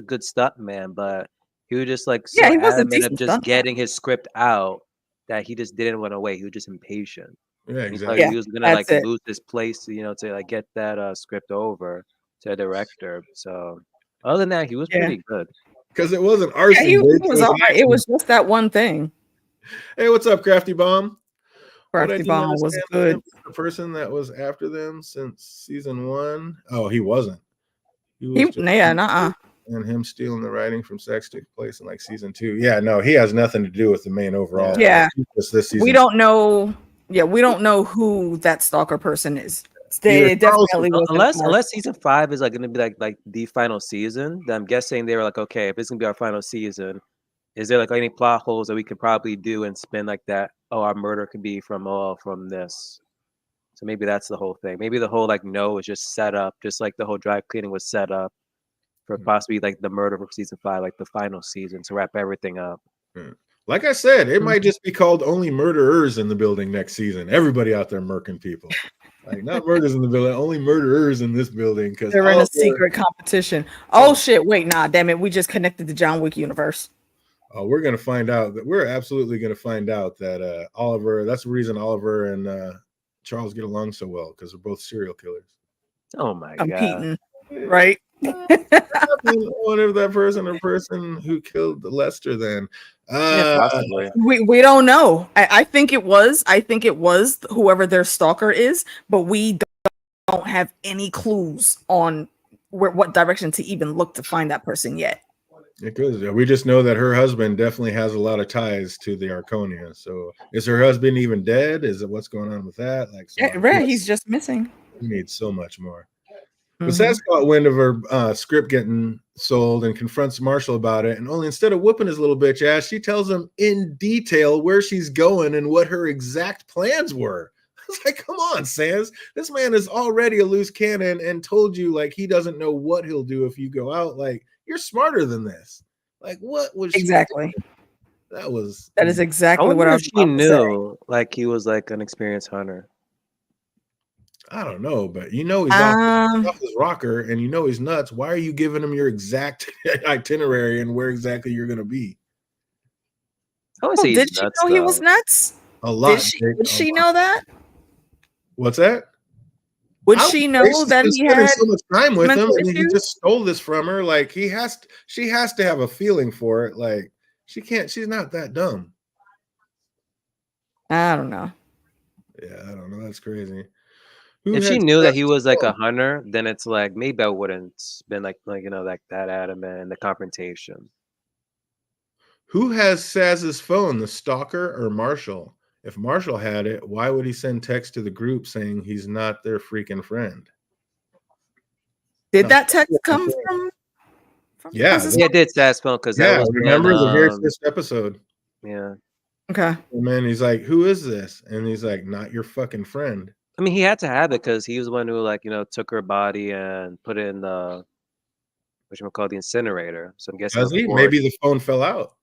good stunt man, but he was just like he was adamant of just getting his script out that he just didn't want to wait. He was just impatient. Yeah, exactly. He was gonna lose his place, to get that script over to a director. So other than that, he was pretty good. Because it wasn't arson. Yeah, it was just that one thing. Hey, what's up, Crafty Bomb? Crafty Bomb was good. The person that was after them since season 1. Oh, he wasn't. And him stealing the writing from Sex took place in like season 2. Yeah, no, he has nothing to do with the main overall. Yeah, this season. We don't know Yeah, we don't know who that stalker person is. Either It Charles definitely wasn't Unless season 5 is like going to be like the final season, then I'm guessing they were like, okay, if it's going to be our final season, is there like any plot holes that we could probably do and spin like that? Oh, our murder could be from this. So maybe that's the whole thing. Maybe the whole like no is just set up, just like the whole dry cleaning was set up for possibly like the murder from season 5, like the final season to wrap everything up. Like I said, it might just be called only murderers in the building next season. Everybody out there murking people. Like not murders in the building, only murderers in this building because they're in a secret competition. Oh shit! Wait, nah, damn it! We just connected the John Wick universe. We're gonna find out that we're absolutely gonna find out that Oliver. That's the reason Oliver and Charles get along so well because they're both serial killers. Oh my Competing, god! Right? What if that person who killed Lester then? Yeah, possibly. We don't know. I think it was. I think it was whoever their stalker is, but we don't have any clues on what direction to even look to find that person yet. Because we just know that her husband definitely has a lot of ties to the Arconia. So is her husband even dead? Is it what's going on with that? Like, so he's just missing. He needs so much more. But Saz caught wind of her script getting sold and confronts Marshall about it. And only instead of whooping his little bitch ass, she tells him in detail where she's going and what her exact plans were. I was like, come on, Saz. This man is already a loose cannon and told you like he doesn't know what he'll do if you go out. Like, you're smarter than this. Like, what was exactly? That is exactly what I was. She knew, like he was like an experienced hunter. I don't know, but you know he's off his rocker, and you know he's nuts. Why are you giving him your exact itinerary and where exactly you're going to be? Did she know he was nuts? A lot. Did she know that? What's that? Would she know that he had so much time with him, and he just stole this from her? Like she has to have a feeling for it. Like she's not that dumb. I don't know. Yeah, I don't know. That's crazy. If she knew that he was like a hunter, then it's like maybe I wouldn't been like like that adamant in the confrontation. Who has Saz's phone, the stalker or Marshall? If Marshall had it, why would he send text to the group saying he's not their freaking friend? Did that text come from yeah, it did Saz's phone because that was remember the very first episode. Yeah. Okay. And then he's like, "Who is this?" And he's like, "Not your fucking friend." I mean, he had to have it because he was the one who, like, took her body and put it in the, the incinerator. So I'm guessing maybe the phone fell out.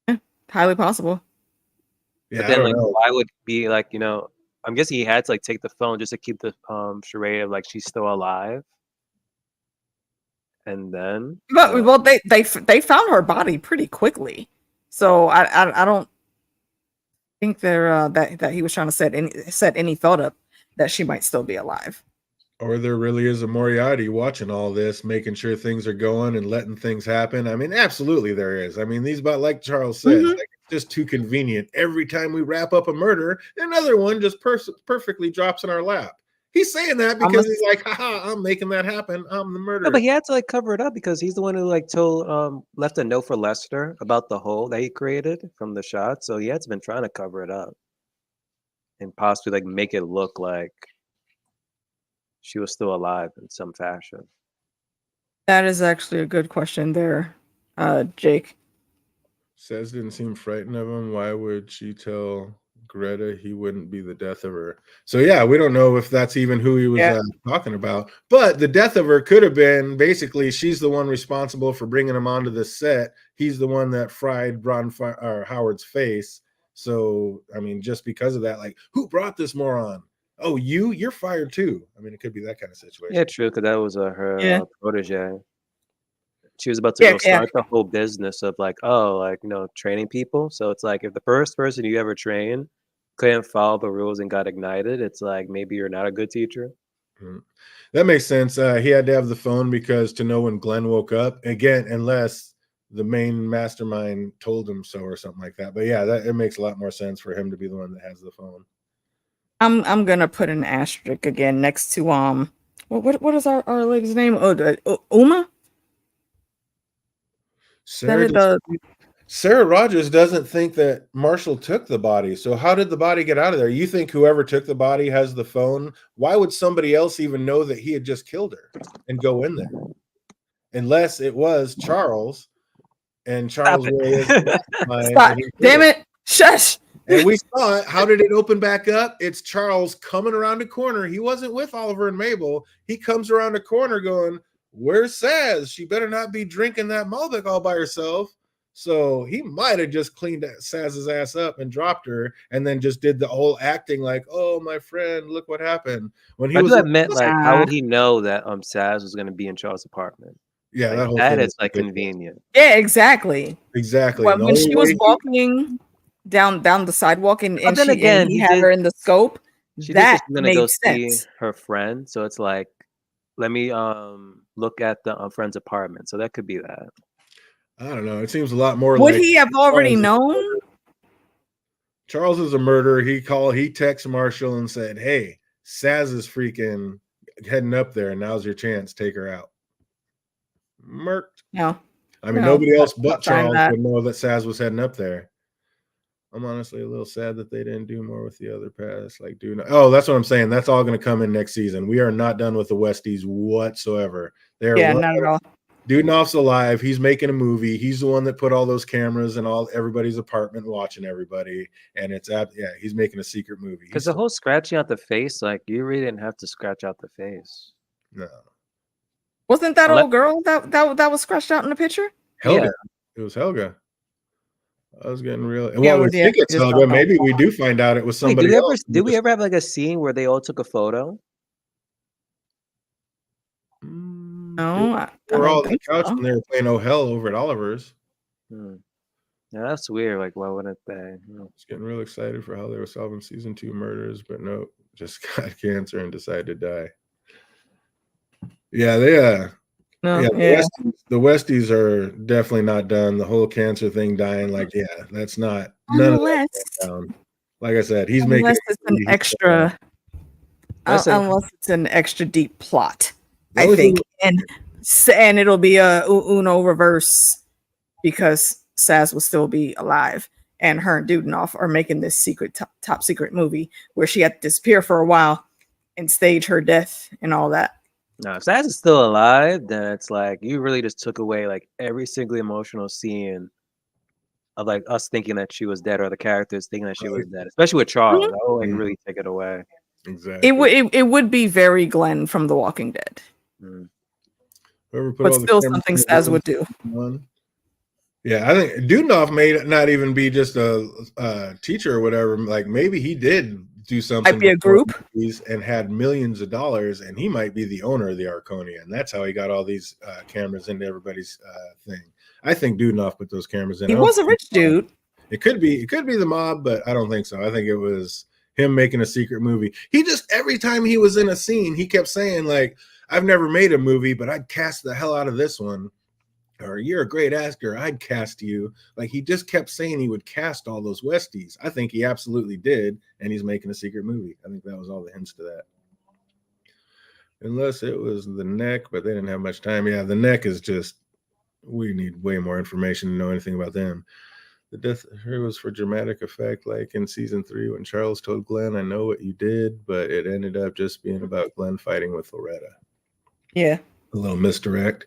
Yeah, highly possible. Yeah, but then, like, why would be like, I'm guessing he had to like take the phone just to keep the charade of like she's still alive. And then, well, they found her body pretty quickly, so I don't think that he was trying to set any thought up that she might still be alive. Or there really is a Moriarty watching all this, making sure things are going and letting things happen. I mean, absolutely there is. I mean, like Charles said, like, it's just too convenient. Every time we wrap up a murder, another one just perfectly drops in our lap. He's saying that because he's like, haha, I'm making that happen. I'm the murderer. No, but he had to like cover it up because he's the one who like left a note for Lester about the hole that he created from the shot. So he had been trying to cover it up and possibly like make it look like she was still alive in some fashion. That is actually a good question there, Jake. Says didn't seem frightened of him. Why would she tell Greta he wouldn't be the death of her? So yeah, we don't know if that's even who he was talking about. But the death of her could have been basically she's the one responsible for bringing him onto the set. He's the one that fried Howard's face. So I mean, just because of that, like, who brought this moron? Oh, you're fired too. I mean, it could be that kind of situation. Yeah, true. Because that was her protege. She was about to start the whole business of like, training people. So it's like if the first person you ever train couldn't follow the rules and got ignited, it's like maybe you're not a good teacher. That makes sense. He had to have the phone because to know when Glenn woke up again, unless the main mastermind told him so or something like that. But yeah, it makes a lot more sense for him to be the one that has the phone. I'm gonna put an asterisk again next to what is our lady's name? Uma. Sarah Sarah Rogers doesn't think that Marshall took the body. So how did the body get out of there? You think whoever took the body has the phone? Why would somebody else even know that he had just killed her and go in there? Unless it was Charles, and Charles really is the mastermind. Stop. Damn it. Shush. And we saw it. How did it open back up? It's Charles coming around the corner. He wasn't with Oliver and Mabel. He comes around the corner going, "Where's Saz? She better not be drinking that Malbec all by herself." So he might have just cleaned Saz's ass up and dropped her, and then just did the whole acting like, "Oh, my friend, look what happened." When he I was do admit, like, how would he know that Saz was going to be in Charles' apartment? yeah, Like, that whole that thing is like convenient. Yeah, exactly. exactly. When she was walking down the sidewalk and But then again, he he had did- her in the scope, She that was gonna made go see sense. her friend, so it's like, let me look at the friend's apartment. So that could be that. I don't know. It seems a lot more Would like he have already Charles- known? Charles is a murderer. He texts Marshall and said, "Hey, Saz is freaking heading up there, and now's your chance. Take her out." Murked. No. I mean, No, nobody else not but trying Charles that. would know that Saz was heading up there. I'm honestly a little sad that they didn't do more with the other pass. Like, oh, that's what I'm saying. That's all going to come in next season. We are not done with the Westies whatsoever. Yeah, not at all. Dudenoff's alive. He's making a movie. He's the one that put all those cameras in everybody's apartment watching everybody. And he's making a secret movie. Because the whole scratching out the face, like, you really didn't have to scratch out the face. No. Wasn't that old girl that was scratched out in the picture? Helga. Yeah. It was Helga. I was getting real. Yeah, Well, we think it's just Helga. Maybe we do find out it was Wait, somebody else. did we ever have like a scene where they all took a photo? No, They were all on the think couch so. when they were playing Oh Hell over at Oliver's. Yeah, that's weird. Like, why wouldn't they? I was getting real excited for how they were solving season 2 murders, but no, just got cancer and decided to die. Yeah, they the Westies are definitely not done. The whole cancer thing dying, like, yeah, that's not none of that down. Like I said, he's making it's an extra unless it's an extra deep plot, I think. And it'll be a Uno reverse because Saz will still be alive, and her and Dudenoff are making this secret top secret movie where she had to disappear for a while and stage her death and all that. No, if Saz is still alive, then it's like you really just took away like every single emotional scene of like us thinking that she was dead or the characters thinking that she was dead, especially with Charles. That would like really take it away. Exactly. It would be very Glenn from The Walking Dead. But still something Saz would do. Yeah, I think Dudenoff may not even be just a teacher or whatever. Like, maybe he did do something. Might be a group and had millions of dollars, and he might be the owner of the Arconia, and that's how he got all these cameras into everybody's thing. I think Dudenoff put those cameras in. He was a rich dude. It could be the mob, but I don't think so. I think it was him making a secret movie. He just, every time he was in a scene, he kept saying, like, "I've never made a movie, but I'd cast the hell out of this one." Or, "You're a great actor, I'd cast you." Like, he just kept saying he would cast all those Westies. I think he absolutely did, and he's making a secret movie. I think that was all the hints to that. Unless it was the Neck, but they didn't have much time. Yeah, the Neck is just, we need way more information to know anything about them. The death here was for dramatic effect, like in season 3 when Charles told Glenn, "I know what you did," but it ended up just being about Glenn fighting with Loretta. Yeah. A little misdirect.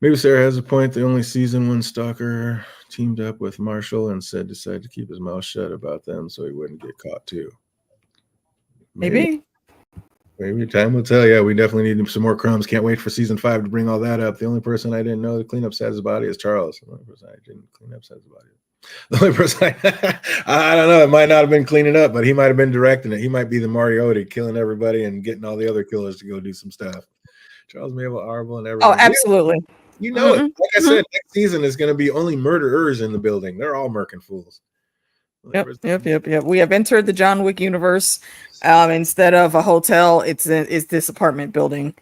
Maybe Sarah has a point. The only season 1 stalker teamed up with Marshall and decided to keep his mouth shut about them so he wouldn't get caught too. Maybe time will tell. Yeah, we definitely need some more crumbs. Can't wait for season 5 to bring all that up. The only person I didn't know to clean up Saz's body is Charles. The only person I didn't clean up Saz's body. The only person I don't know. It might not have been cleaning up, but he might have been directing it. He might be the Mariotti, killing everybody and getting all the other killers to go do some stuff. Charles Mabel, Arbel, and everyone. Oh, absolutely. You know it. Like I said, next season is going to be only murderers in the building. They're all murking fools. Yep. We have entered the John Wick universe. Instead of a hotel, it's this apartment building.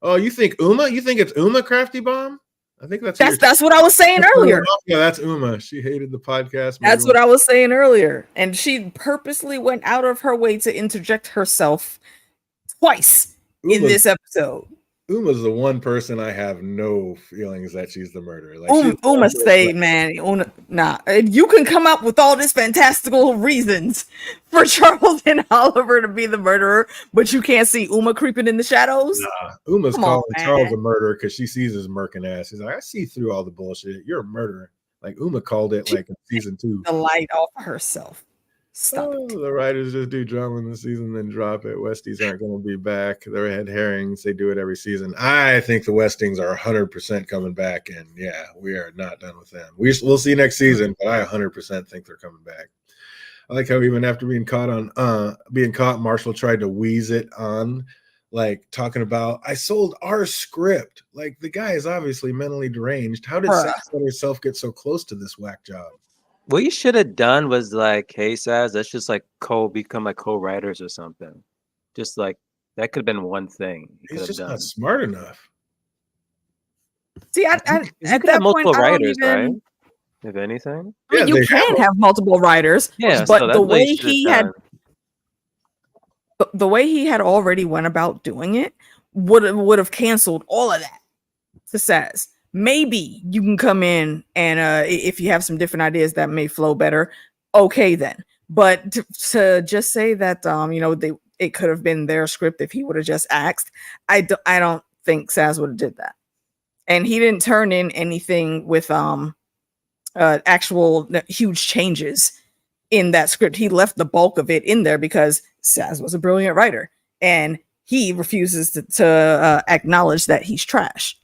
Oh, you think Uma? You think it's Uma Crafty Bomb? I think that's what I was saying earlier. Yeah, that's Uma. She hated the podcast. That's what I was saying earlier. And she purposely went out of her way to interject herself twice in this episode. Uma's the one person I have no feelings that she's the murderer. Like Uma say, man, you can come up with all these fantastical reasons for Charles and Oliver to be the murderer, but you can't see Uma creeping in the shadows. Nah, Uma's Come on, calling man. Charles a murderer because she sees his murking ass. She's like, I see through all the bullshit. You're a murderer. Like Uma called it like in season 2. The light off of herself. Stop it. The writers just do drama in the season, then drop it. Westies aren't going to be back. They're red herrings. They do it every season. I think the Westings are 100% coming back, and yeah, we are not done with them. We'll see next season, but I 100% think they're coming back. I like how even after being caught, Marshall tried to wheeze it on, like talking about, I sold our script. Like the guy is obviously mentally deranged. How did Saz let herself get so close to this whack job? What you should have done was like, hey, Saz, let's just like become like co-writers or something. Just like that could have been one thing. He's just not smart enough. See, at that multiple point, writers, right? If anything, I mean, you can have multiple writers. Yeah, but so the way he had already went about doing it would have canceled all of that to Saz. Maybe you can come in and if you have some different ideas that may flow better, okay then. But to just say that it could have been their script if he would have just asked, I don't think Saz would have did that. And he didn't turn in anything with actual huge changes in that script. He left the bulk of it in there because Saz was a brilliant writer, and he refuses to acknowledge that he's trash.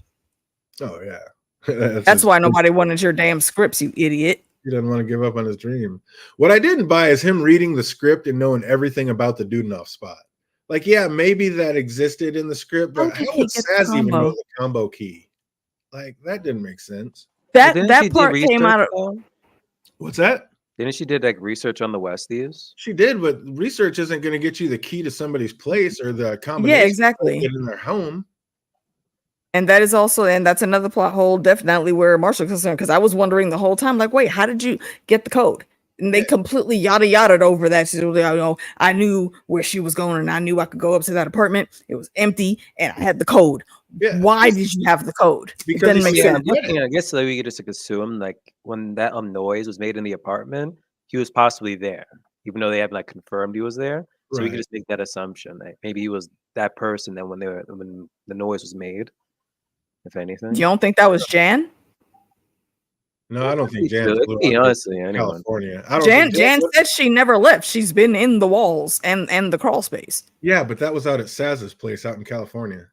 Oh yeah, that's why nobody wanted your damn scripts, you idiot. He doesn't want to give up on his dream. What I didn't buy is him reading the script and knowing everything about the Dudenoff spot. Like, yeah, maybe that existed in the script, but how would Saz even know the combo key? Like, that didn't make sense. That part came out of. What's that? Didn't she did like research on the Westies? She did, but research isn't going to get you the key to somebody's place or the combination. Yeah, exactly. Get in their home. And that is also, and that's another plot hole, definitely where Marshall's concerned, because I was wondering the whole time, like, wait, how did you get the code? And they completely yada-yada'd over that. So, I knew where she was going, and I knew I could go up to that apartment. It was empty, and I had the code. Yeah. Why did you have the code? Because it doesn't make sense. I guess so we could just assume, like, when that noise was made in the apartment, he was possibly there, even though they haven't like confirmed he was there. So we could just make that assumption that maybe he was that person that when the noise was made. If anything, you don't think that was Jan? No, I don't think Jan. Honestly, California. Jan said she never left. She's been in the walls and the crawl space. Yeah, but that was out at Saz's place out in California.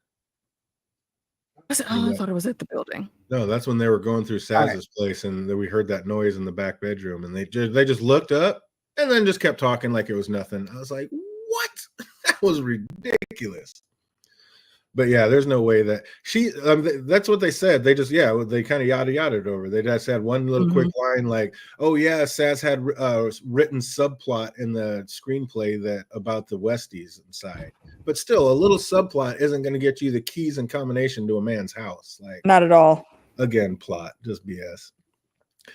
Was it? Oh, I thought it was at the building. No, that's when they were going through Saz's place, and we heard that noise in the back bedroom, and they just looked up and then just kept talking like it was nothing. I was like, what? That was ridiculous. But yeah, there's no way that she. That's what they said. They just they kind of yada-yada'd over. They just had one little quick line like, "Oh yeah, Saz had written subplot in the screenplay that about the Westies inside." But still, a little subplot isn't going to get you the keys and combination to a man's house. Like, not at all. Again, plot, just BS.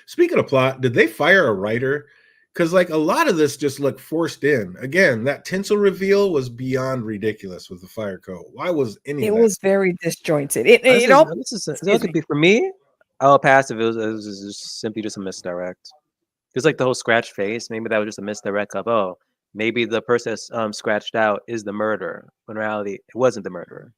Speaking of plot, did they fire a writer? Because like a lot of this just looked forced in. Again, that tinsel reveal was beyond ridiculous with the fire coat. Why was any? It of that? was very disjointed. That could be for me. I'll pass if it was just simply just a misdirect. Just like the whole scratch face. Maybe that was just a misdirect of maybe the person that's scratched out is the murderer. When in reality, it wasn't the murderer.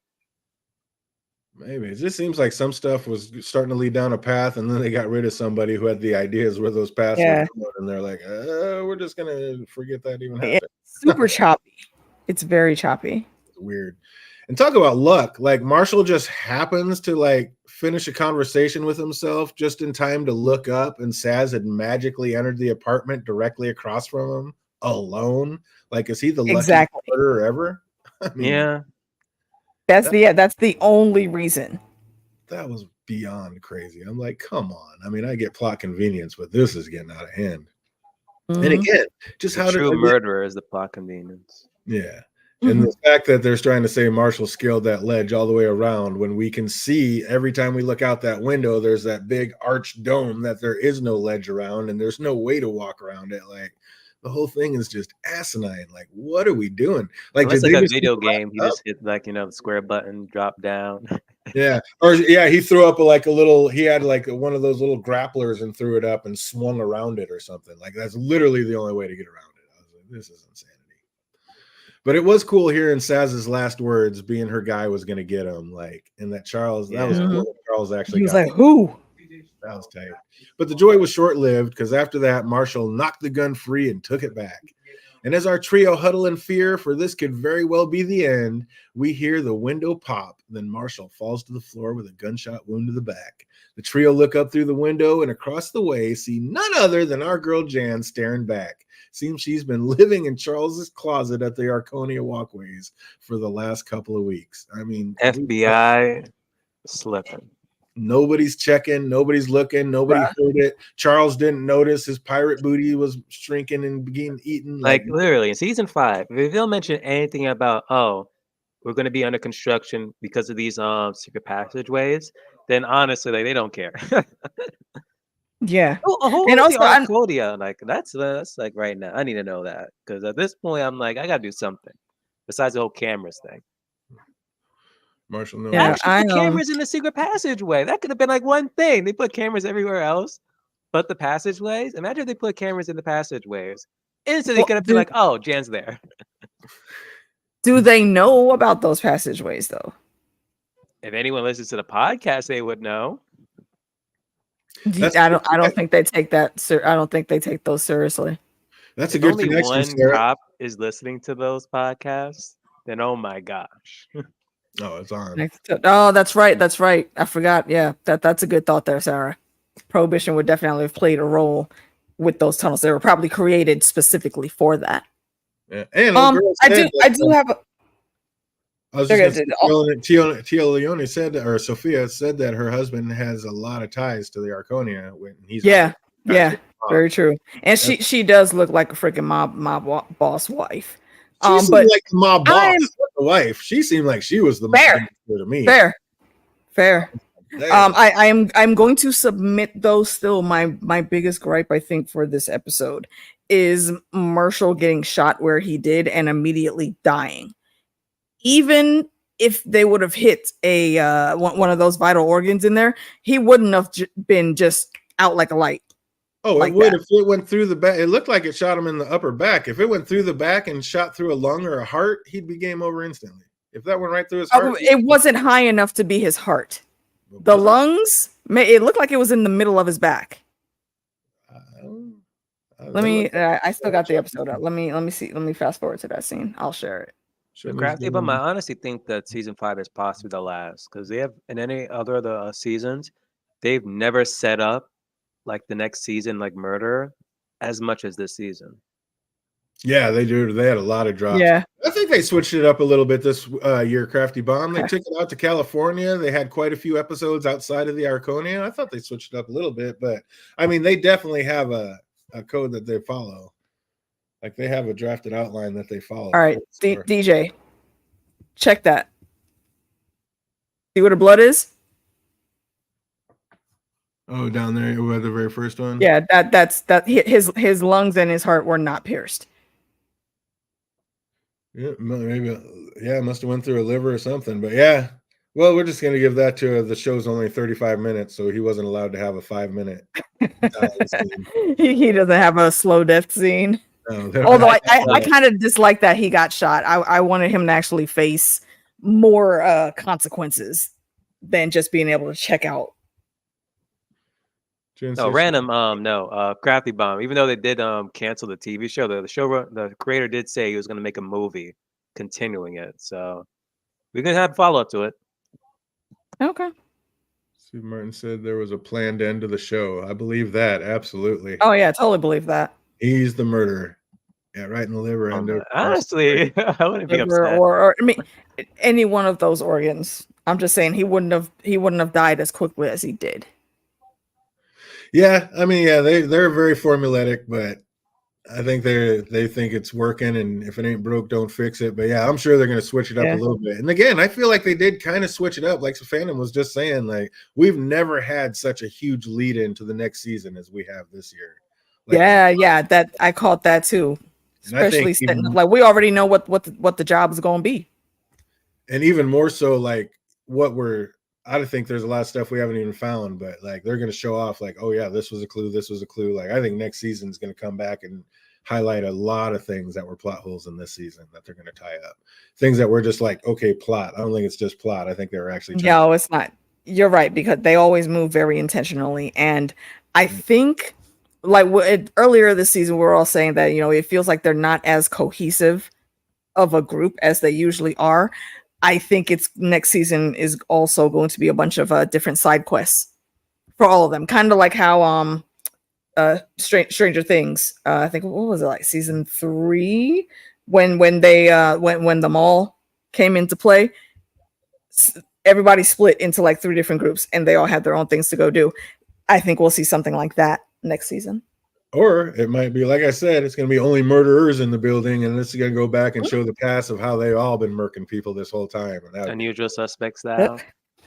Maybe it just seems like some stuff was starting to lead down a path, and then they got rid of somebody who had the ideas where those paths were going, and they're like, we're just gonna forget that even happened. It's super choppy. It's very choppy. It's weird. And talk about luck. Like Marshall just happens to like finish a conversation with himself just in time to look up, and Saz had magically entered the apartment directly across from him alone. Like, is he the luckiest murderer ever? I mean, yeah. That's the only reason. That was beyond crazy. I'm like, come on. I mean, I get plot convenience, but this is getting out of hand. And again, just the true murderer is the plot convenience. Yeah. And the fact that they're trying to say Marshall scaled that ledge all the way around when we can see every time we look out that window, there's that big arched dome that there is no ledge around and there's no way to walk around it. Like, the whole thing is just asinine. Like, what are we doing? Like, Unless did like they a just video game, you just hit like the square button, drop down. Yeah, or yeah, he threw up like a little. He had like one of those little grapplers and threw it up and swung around it or something. Like that's literally the only way to get around it. I was like, this is insanity. But it was cool hearing Saz's last words, being her guy was going to get him. Like, and that Charles, that was cool. Charles actually. He was like, "Who?" That was tight. But the joy was short-lived because after that, Marshall knocked the gun free and took it back. And as our trio huddle in fear, for this could very well be the end, we hear the window pop. Then Marshall falls to the floor with a gunshot wound to the back. The trio look up through the window and across the way see none other than our girl Jan staring back. Seems she's been living in Charles's closet at the Arconia walkways for the last couple of weeks. I mean, FBI slipping. Nobody's checking, nobody's looking, nobody heard it. Charles didn't notice his pirate booty was shrinking and being eaten. Like literally in season 5, if they'll mention anything about we're going to be under construction because of these secret passageways, then honestly, like they don't care. Yeah. And also Arconia, like that's like right now. I need to know that because at this point, I'm like I gotta do something besides the whole cameras thing. Marshall, no. Yeah, Actually, put cameras in the secret passageway. That could have been like one thing. They put cameras everywhere else, but the passageways. Imagine if they put cameras in the passageways. Instantly, could have been like, "Oh, Jan's there." Do they know about those passageways though? If anyone listens to the podcast, they would know. I don't think they take that. I don't think they take those seriously. That's a good connection. Only one cop is listening to those podcasts. Then, oh my gosh. Oh, it's on. Oh, that's right. That's right. I forgot. Yeah, that's a good thought there, Sarah. Prohibition would definitely have played a role with those tunnels. They were probably created specifically for that. Yeah. And I do have. I was just Tia Leone said, or Sophia said that her husband has a lot of ties to the Arconia when he's very true. And she does look like a freaking mob boss wife. She seemed like the mob boss, not the wife. She seemed like she was the fair to me. Fair. I'm going to submit though. Still, my biggest gripe I think for this episode is Marshall getting shot where he did and immediately dying. Even if they would have hit a one of those vital organs in there, he wouldn't have been just out like a light. Oh, like it would if it went through the back. It looked like it shot him in the upper back. If it went through the back and shot through a lung or a heart, he'd be game over instantly. If that went right through his heart, it wasn't high enough to be his heart. The lungs, it looked like it was in the middle of his back. Let me. I still got the episode up. Let me see. Let me fast forward to that scene. I'll share it. Crafty, but I honestly think that season 5 is possibly the last because they have in any other of the seasons, they've never set up like the next season like murder as much as this season. Yeah, they do. They had a lot of drops. Yeah, I think they switched it up a little bit this year. Crafty Bomb. They took it out to California. They had quite a few episodes outside of the Arconia. I thought they switched it up a little bit, but I mean, they definitely have a code that they follow. Like they have a drafted outline that they follow. All right, DJ, check that. See where the blood is? Oh, down there, the very first one. Yeah, that's his lungs and his heart were not pierced. Yeah, maybe. Yeah, it must have went through a liver or something. But yeah, well, we're just gonna give that to the show's only 35 minutes, so he wasn't allowed to have a 5-minute. He doesn't have a slow death scene. No, although I kind of dislike that he got shot. I wanted him to actually face more consequences than just being able to check out. Crafty Bomb. Even though they did cancel the TV show, the creator did say he was going to make a movie continuing it. So we're going to have follow up to it. Okay. Steve Martin said there was a planned end to the show. I believe that absolutely. Oh yeah, I totally believe that. He's the murderer. Yeah, right in the liver. Honestly, I wouldn't be upset. Or I mean, any one of those organs. I'm just saying he wouldn't have died as quickly as he did. Yeah, I mean, yeah, they're very formulaic, but I think they think it's working, and if it ain't broke, don't fix it. But yeah, I'm sure they're going to switch it up a little bit. And again, I feel like they did kind of switch it up, like Phantom was just saying. Like we've never had such a huge lead into the next season as we have this year. Like, yeah, that I caught that too. And I think Especially setting even, up, like we already know what the job is going to be. and even more so, like what we're, I think there's a lot of stuff we haven't even found, but like they're going to show off, like, oh yeah, this was a clue, this was a clue. Like I think next season is going to come back and highlight a lot of things that were plot holes in this season that they're going to tie up. Things that were just like, okay, plot. I don't think it's just plot. I think they were actually trying. No, it's not. You're right, because they always move very intentionally, and I think like earlier this season we were all saying that it feels like they're not as cohesive of a group as they usually are. I think it's next season is also going to be a bunch of different side quests for all of them, kind of like how Stranger Things. I think what was it, like season 3 when they when the mall came into play. Everybody split into like 3 different groups, and they all had their own things to go do. I think we'll see something like that next season. Or it might be, like I said, it's going to be only murderers in the building, and this is going to go back and show the past of how they've all been murking people this whole time. And Unusual Suspects style.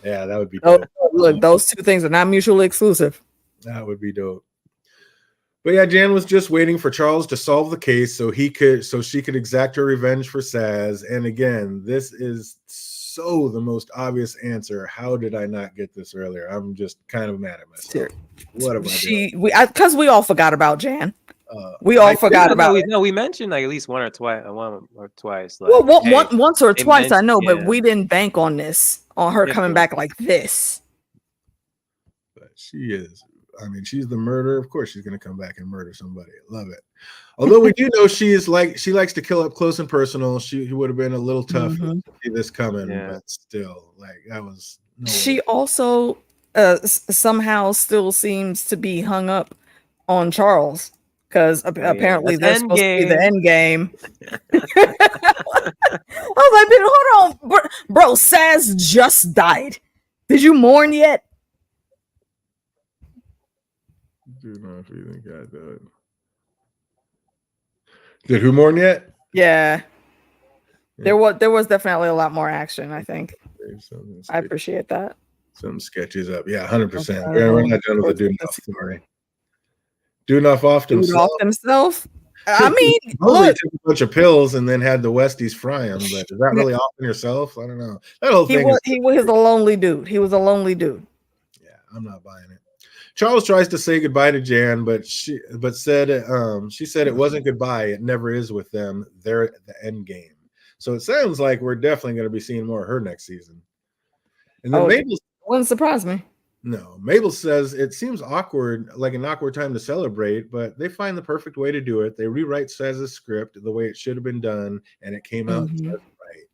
Yeah, that would be dope. Look, those 2 things are not mutually exclusive. That would be dope. But yeah, Jan was just waiting for Charles to solve the case so she could exact her revenge for Saz. And again, this is so the most obvious answer. How did I not get this earlier? I'm just kind of mad at myself. What am I doing? Because we all forgot about Jan. We all forgot about it. No, we mentioned like at least once or twice. Like, well, once or twice, I know, yeah. but we didn't bank on her coming back like this. But she is. I mean, she's the murderer. Of course, she's going to come back and murder somebody. I love it. Although we do know she likes to kill up close and personal. She would have been a little tough to see this coming, but still, like that was. She also somehow still seems to be hung up on Charles because apparently that's supposed to be the end game. I was like, hold on, bro. Saz just died. Did you mourn yet? Do not think I did. Did who mourn yet? Yeah. There was definitely a lot more action, I think. I appreciate that. Some sketches up. Yeah, 100%. We're not done with the Dudenoff story. Dudenoff off himself? I mean, look, took a bunch of pills and then had the Westies fry him, but is that really offing yourself? I don't know. That whole thing. He was a lonely dude. He was a lonely dude. Yeah, I'm not buying it. Charles tries to say goodbye to Jan, but she said it wasn't goodbye. It never is with them. They're at the end game. So it sounds like we're definitely going to be seeing more of her next season. And then Mabel wouldn't surprise me. No, Mabel says it seems awkward, like an awkward time to celebrate, but they find the perfect way to do it. They rewrite Saz's script the way it should have been done, and it came out just right.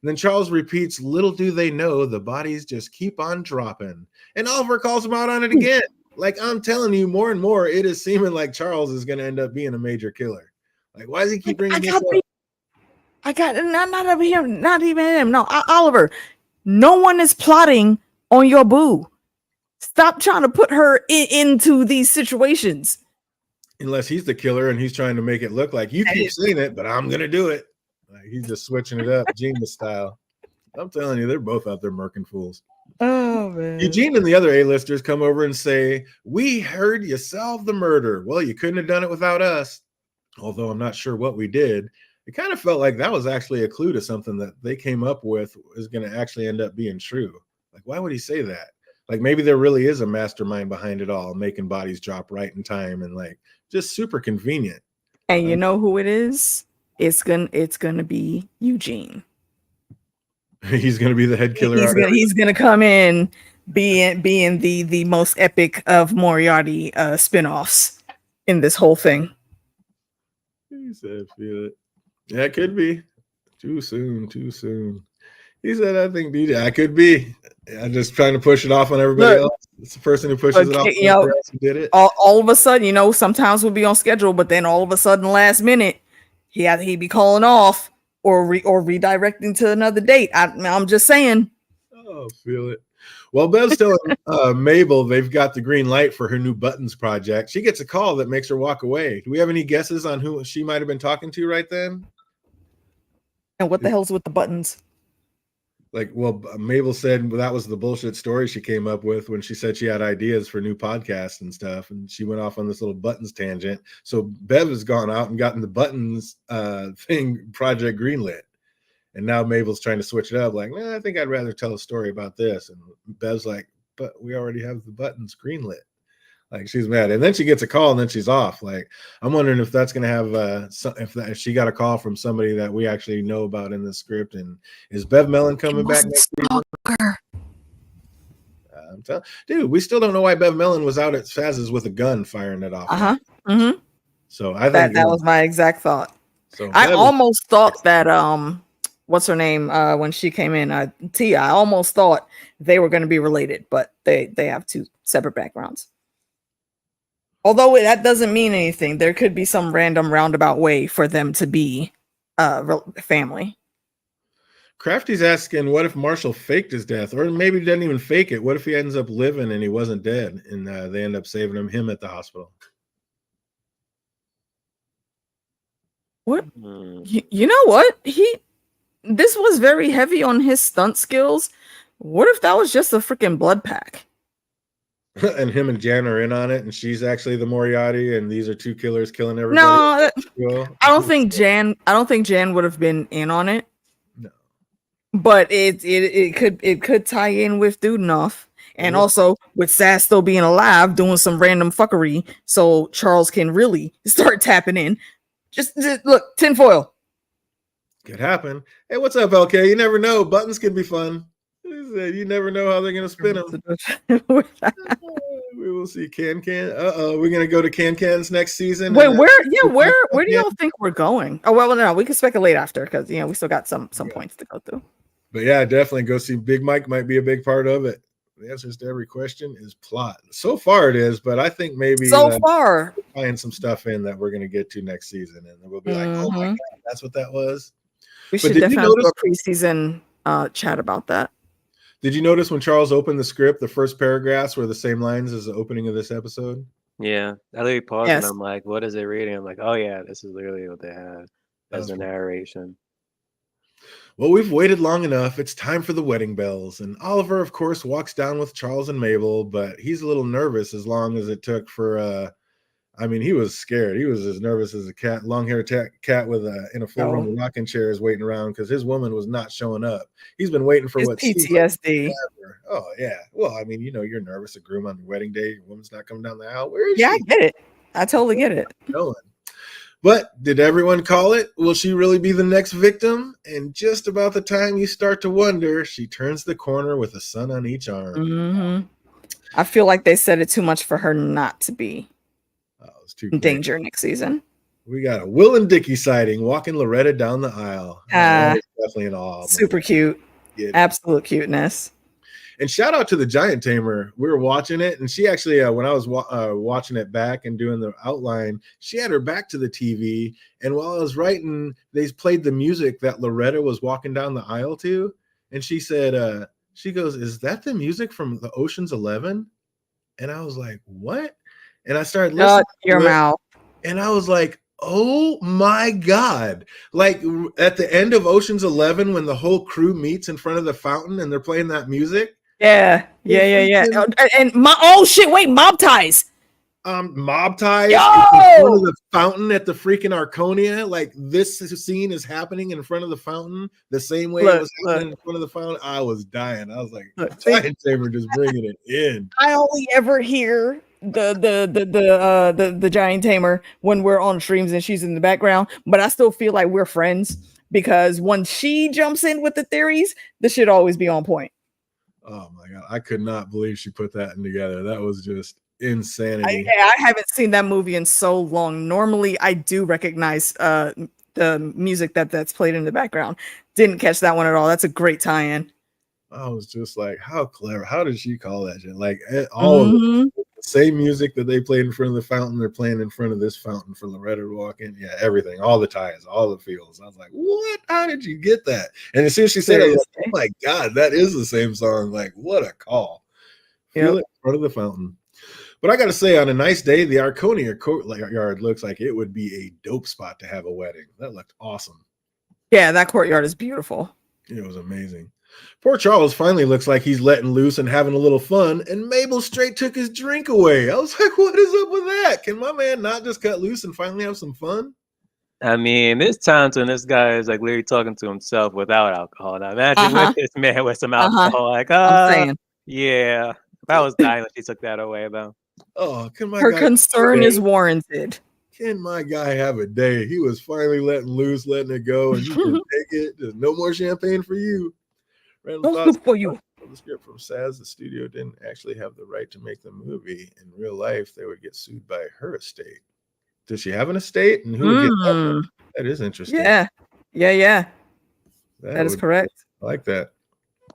And then Charles repeats, little do they know the bodies just keep on dropping. And Oliver calls him out on it again. Like, I'm telling you, more and more, it is seeming like Charles is going to end up being a major killer. Like, why does he keep bringing this up? Not even him. No, Oliver, no one is plotting on your boo. Stop trying to put her into these situations. Unless he's the killer and he's trying to make it look like you keep saying it, but I'm going to do it. Like, he's just switching it up, genius style. I'm telling you, they're both out there murking fools. Oh, man. Eugene and the other A-listers come over and say, we heard you solved the murder. Well, you couldn't have done it without us. Although I'm not sure what we did. It kind of felt like that was actually a clue to something that they came up with is going to actually end up being true. Like, why would he say that? Like, maybe there really is a mastermind behind it all, making bodies drop right in time and like just super convenient. And you know who it is? It's gonna be Eugene. He's gonna be the head killer. He's gonna come in being the most epic of Moriarty spinoffs in this whole thing. He said, "Feel it." Yeah, it could be. Too soon. He said, I think DJ, I could be. I'm just trying to push it off on everybody else. It's the person who pushes it off on everybody else who did it. All of a sudden, sometimes we'll be on schedule, but then all of a sudden, last minute, he'd be calling off or redirecting to another date. I'm just saying. Oh, feel it. Well, Bev's telling Mabel they've got the green light for her new buttons project. She gets a call that makes her walk away. Do we have any guesses on who she might have been talking to right then? And what the hell's with the buttons? Like, well, Mabel said that was the bullshit story she came up with when she said she had ideas for new podcasts and stuff, and she went off on this little buttons tangent. So Bev has gone out and gotten the buttons thing project greenlit, and now Mabel's trying to switch it up. Like, I think I'd rather tell a story about this. And Bev's like, but we already have the buttons greenlit. Like, she's mad, and then she gets a call, and then she's off. Like, I'm wondering if that's going to have if she got a call from somebody that we actually know about in the script. And is Bev Mellon coming back next season? Dude, we still don't know why Bev Mellon was out at Faz's with a gun firing it off. So I think that was my exact thought. So I almost thought that what's her name when she came in, Tia. I almost thought they were going to be related, but they have two separate backgrounds. Although that doesn't mean anything. There could be some random roundabout way for them to be family. Crafty's asking, what if Marshall faked his death? Or maybe he didn't even fake it. What if he ends up living and he wasn't dead, and they end up saving him at the hospital? What? You know what? This was very heavy on his stunt skills. What if that was just a freaking blood pack? And him and Jan are in on it, and she's actually the Moriarty, and these are two killers killing everybody. No, I don't think Jan would have been in on it. No, but it could tie in with Dudenoff, and also with Sass still being alive, doing some random fuckery, so Charles can really start tapping in. Just look, tinfoil. Could happen. Hey, what's up, LK? You never know. Buttons can be fun. You never know how they're going to spin them. We will see. Can. We're going to go to Can's next season. Wait, where do y'all think we're going? Oh, well, no, we can speculate after, because we still got some points to go through. But yeah, definitely go see Big Mike. Might be a big part of it. The answers to every question is plot. So far it is, but I think maybe far find some stuff in that we're going to get to next season, and then we'll be like, oh my God, that's what that was. We should definitely do a preseason chat about that. Did you notice when Charles opened the script, the first paragraphs were the same lines as the opening of this episode? Yeah. I literally paused and I'm like, what is it reading? I'm like, oh yeah, this is literally what they had as the narration. Well, we've waited long enough. It's time for the wedding bells. And Oliver, of course, walks down with Charles and Mabel, but he's a little nervous as long as it took for he was scared. He was as nervous as a cat, long-haired cat with in a full room of rocking chairs waiting around because his woman was not showing up. He's been waiting for what PTSD. Oh yeah. Well, you're nervous. A groom on your wedding day, your woman's not coming down the aisle. Where is she? Yeah, I get it. I totally get it. But did everyone call it? Will she really be the next victim? And just about the time you start to wonder, she turns the corner with a son on each arm. Mm-hmm. I feel like they said it too much for her not to be in danger next season. We got a Will and Dickie sighting walking Loretta down the aisle. Definitely an awe. Super cute. Absolute cuteness. And shout out to the Giant Tamer. We were watching it, and she actually, when I was watching it back and doing the outline, she had her back to the TV. And while I was writing, they played the music that Loretta was walking down the aisle to. And she said, she goes, "Is that the music from the Ocean's 11?" And I was like, "What?" And I started listening. Your mouth. And I was like, oh my God. Like at the end of Ocean's 11, when the whole crew meets in front of the fountain and they're playing that music. Yeah. And mob ties. Mob ties in front of the fountain at the freaking Arconia. Like this scene is happening in front of the fountain the same way it was happening in front of the fountain. I was dying. I was like, Giant Tamer just bringing it in. I only ever hear the Giant Tamer when we're on streams and she's in the background, but I still feel like we're friends because when she jumps in with the theories, this should always be on point. Oh my God, I could not believe she put that in together. That was just insanity. I haven't seen that movie in so long. Normally I do recognize the music that's played in the background. Didn't catch that one at all. That's a great tie-in. I was just like, how clever. How did she call that shit? Like all of the same music that they played in front of the fountain, they're playing in front of this fountain for Loretta to walk in. Yeah, everything, all the ties, all the feels. I was like, what? How did you get that? And as soon as she said it, I was like, oh my God, that is the same song. Like, what a call. Feel it in front of the fountain. But I got to say, on a nice day, the Arconia courtyard looks like it would be a dope spot to have a wedding. That looked awesome. Yeah, that courtyard is beautiful. It was amazing. Poor Charles finally looks like he's letting loose and having a little fun, and Mabel straight took his drink away. I was like, what is up with that? Can my man not just cut loose and finally have some fun? I mean, there's times when this guy is like literally talking to himself without alcohol. Now imagine with this man with some alcohol, like, I'm saying. yeah. If I was dying when she took that away, though. Oh, can my Her guy concern is warranted. Can my guy have a day? He was finally letting loose, letting it go, and you can take it. There's no more champagne for you. Random thoughts for you. The script from Saz, the studio didn't actually have the right to make the movie. In real life, they would get sued by her estate. Does she have an estate? And who would get that? That is interesting. Yeah. That is correct. I like that.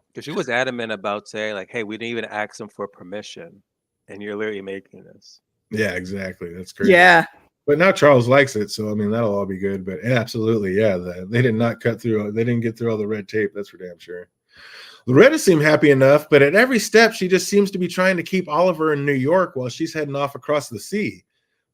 Because she was adamant about saying, like, hey, we didn't even ask them for permission. And you're literally making this. Yeah, exactly. That's great. Yeah. But now Charles likes it, so I mean that'll all be good. But absolutely, yeah, they did not cut through. They didn't get through all the red tape. That's for damn sure. Loretta seemed happy enough, but at every step, she just seems to be trying to keep Oliver in New York while she's heading off across the sea.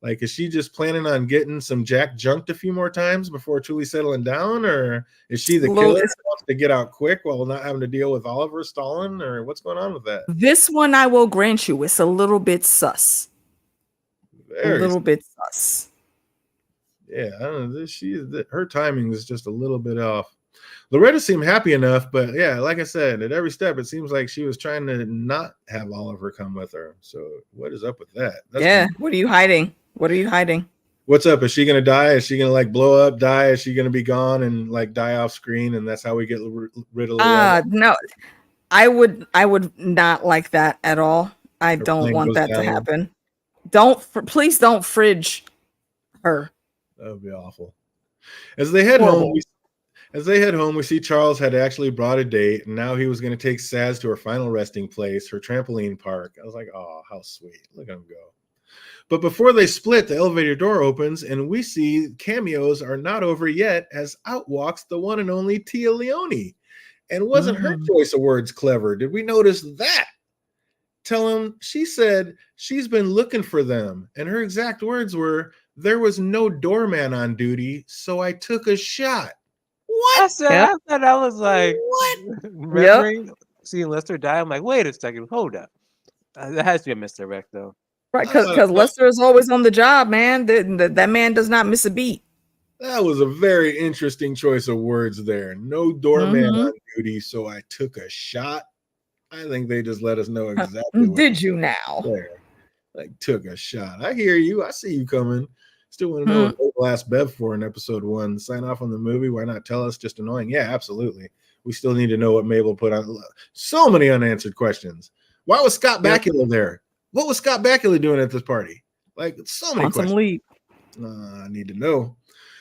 Like, is she just planning on getting some Jack junked a few more times before truly settling down, or is she the killer who wants to get out quick while not having to deal with Oliver stalling, or what's going on with that? This one, I will grant you, it's a little bit sus. Very a little bit sus. Yeah, I don't know. Her timing is just a little bit off. Loretta seemed happy enough, but yeah, like I said, at every step, it seems like she was trying to not have Oliver come with her. So what is up with that? What are you hiding? What are you hiding? What's up? Is she gonna die? Is she gonna like blow up, die? Is she gonna be gone and like die off screen? And that's how we get rid of Loretta? No, I would not like that at all. I don't want that to happen. Please don't fridge her. That would be awful. As they head home, we see Charles had actually brought a date, and now he was going to take Saz to her final resting place, her trampoline park. I was like, oh, how sweet. Look at him go. But before they split, the elevator door opens, and we see cameos are not over yet as out walks the one and only Tia Leone. And wasn't her choice of words clever? Did we notice that? Tell him, she said she's been looking for them. And her exact words were, there was no doorman on duty, so I took a shot. What? I thought I was like, what? Remembering seeing Lester die, I'm like, wait a second, hold up. That has to be a misdirect, though. Right, because Lester is always on the job, man. That man does not miss a beat. That was a very interesting choice of words there. No doorman on duty, so I took a shot. I think they just let us know exactly. Did you now? There. Like, took a shot. I hear you. I see you coming. Still want to know what Mabel asked Bev for in episode 1. Sign off on the movie. Why not tell us? Just annoying. Yeah, absolutely. We still need to know what Mabel put on. So many unanswered questions. Why was Scott Bakula there? What was Scott Bakula doing at this party? Like, so many questions. I need to know.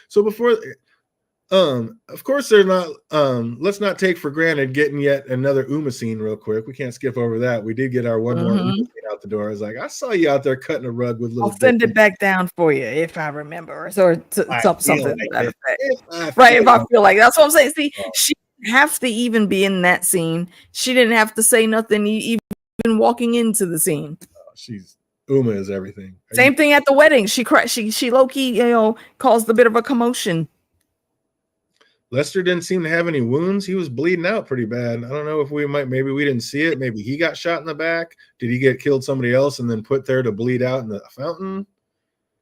So before, of course, they're not. Let's not take for granted getting yet another Uma scene real quick. We can't skip over that. We did get our one more Uma scene out the door. I was like, I saw you out there cutting a rug with little. I'll send it back down for you if I remember, or something like that. Right? If I feel like that's what I'm saying. See, she didn't have to even be in that scene. She didn't have to say nothing even walking into the scene. Uma is everything. Same thing at the wedding. She low-key, caused a bit of a commotion. Lester didn't seem to have any wounds. He was bleeding out pretty bad. I don't know if maybe we didn't see it. Maybe he got shot in the back. Did he get killed somebody else and then put there to bleed out in the fountain?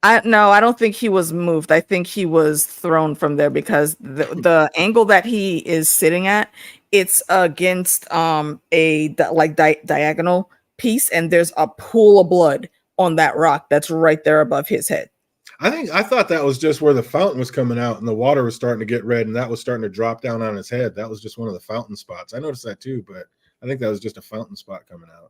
I don't think he was moved. I think he was thrown from there because the angle that he is sitting at, it's against a diagonal piece, and there's a pool of blood on that rock that's right there above his head. I thought that was just where the fountain was coming out and the water was starting to get red and that was starting to drop down on his head. That was just one of the fountain spots. I noticed that too, but I think that was just a fountain spot coming out.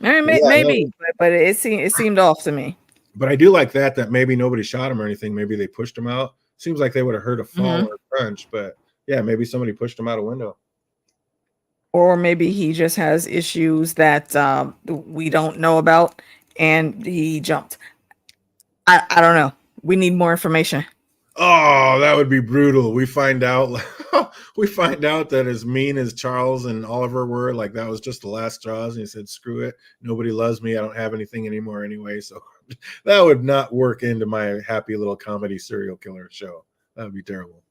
Maybe, but it seemed off to me. But I do like that maybe nobody shot him or anything. Maybe they pushed him out. Seems like they would have heard a fall or a crunch, but yeah, maybe somebody pushed him out a window. Or maybe he just has issues that we don't know about and he jumped. I don't know. We need more information. Oh, that would be brutal. We find out that as mean as Charles and Oliver were, like that was just the last straws. And he said, screw it. Nobody loves me. I don't have anything anymore anyway. So that would not work into my happy little comedy serial killer show. That would be terrible.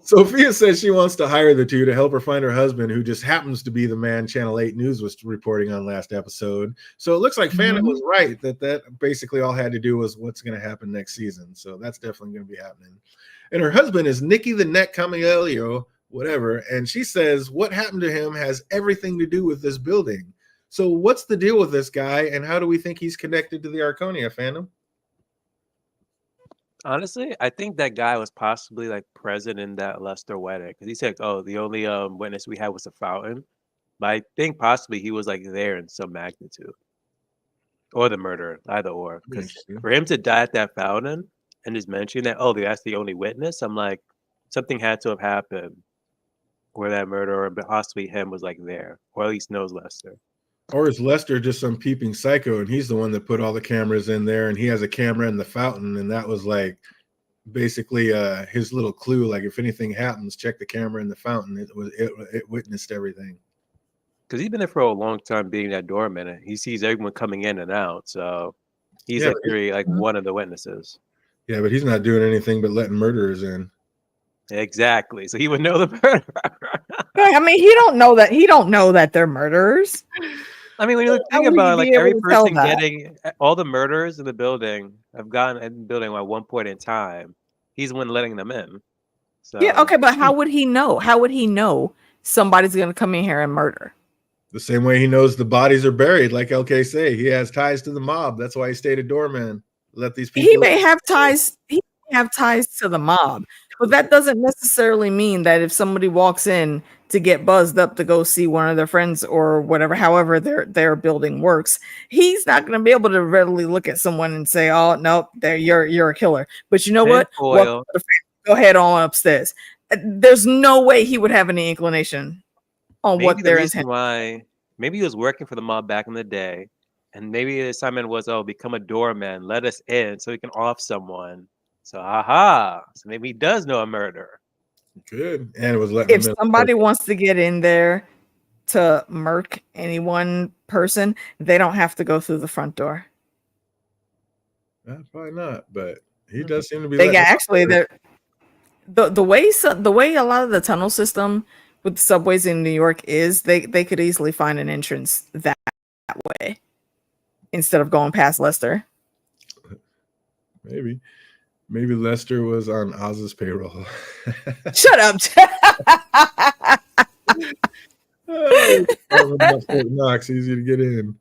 Sophia says she wants to hire the two to help her find her husband, who just happens to be the man Channel 8 News was reporting on last episode. So it looks like Phantom was right that basically all had to do was what's going to happen next season. So that's definitely going to be happening. And her husband is Nikki the Neck Camillo, whatever. And she says what happened to him has everything to do with this building. So what's the deal with this guy, and how do we think he's connected to the Arconia, Phantom? Honestly, I think that guy was possibly like present in that Lester wedding because he said, "Oh, the only witness we had was a fountain." But I think possibly he was like there in some magnitude, or the murderer, either or. Because for him to die at that fountain and just mention that, "Oh, that's the only witness," I'm like, something had to have happened where that murderer, but possibly him, was like there, or at least knows Lester. Or is Lester just some peeping psycho, and he's the one that put all the cameras in there, and he has a camera in the fountain, and that was like basically his little clue. Like if anything happens, check the camera in the fountain. It witnessed everything. Because he's been there for a long time, being that doorman, and he sees everyone coming in and out. So he's like one of the witnesses. Yeah, but he's not doing anything but letting murderers in. Exactly. So he would know the murderer. I mean, he don't know that they're murderers. I mean, when you think about it, like every person getting all the murderers in the building have gotten in the building at one point in time. He's the one letting them in. So yeah, okay, but how would he know? How would he know somebody's gonna come in here and murder? The same way he knows the bodies are buried, like LK say. He has ties to the mob. That's why he stayed a doorman. Let these people. He may have ties. He may have ties to the mob, but that doesn't necessarily mean that if somebody walks in to get buzzed up to go see one of their friends or whatever, however their building works, he's not going to be able to readily look at someone and say, "Oh no, you're a killer." But you know what? Go ahead on upstairs. There's no way he would have any inclination on what their intent. Why? Maybe he was working for the mob back in the day, and maybe the assignment was, "Oh, become a doorman, let us in, so we can off someone." So, so maybe he does know a murder. Good. And it was letting if somebody wants to get in there to murk any one person, they don't have to go through the front door. Probably not, but he does seem to be. They got actually the way a lot of the tunnel system with the subways in New York is, they could easily find an entrance that way instead of going past Lester. Maybe Lester was on Oz's payroll. Shut up. Knox, easy to get in.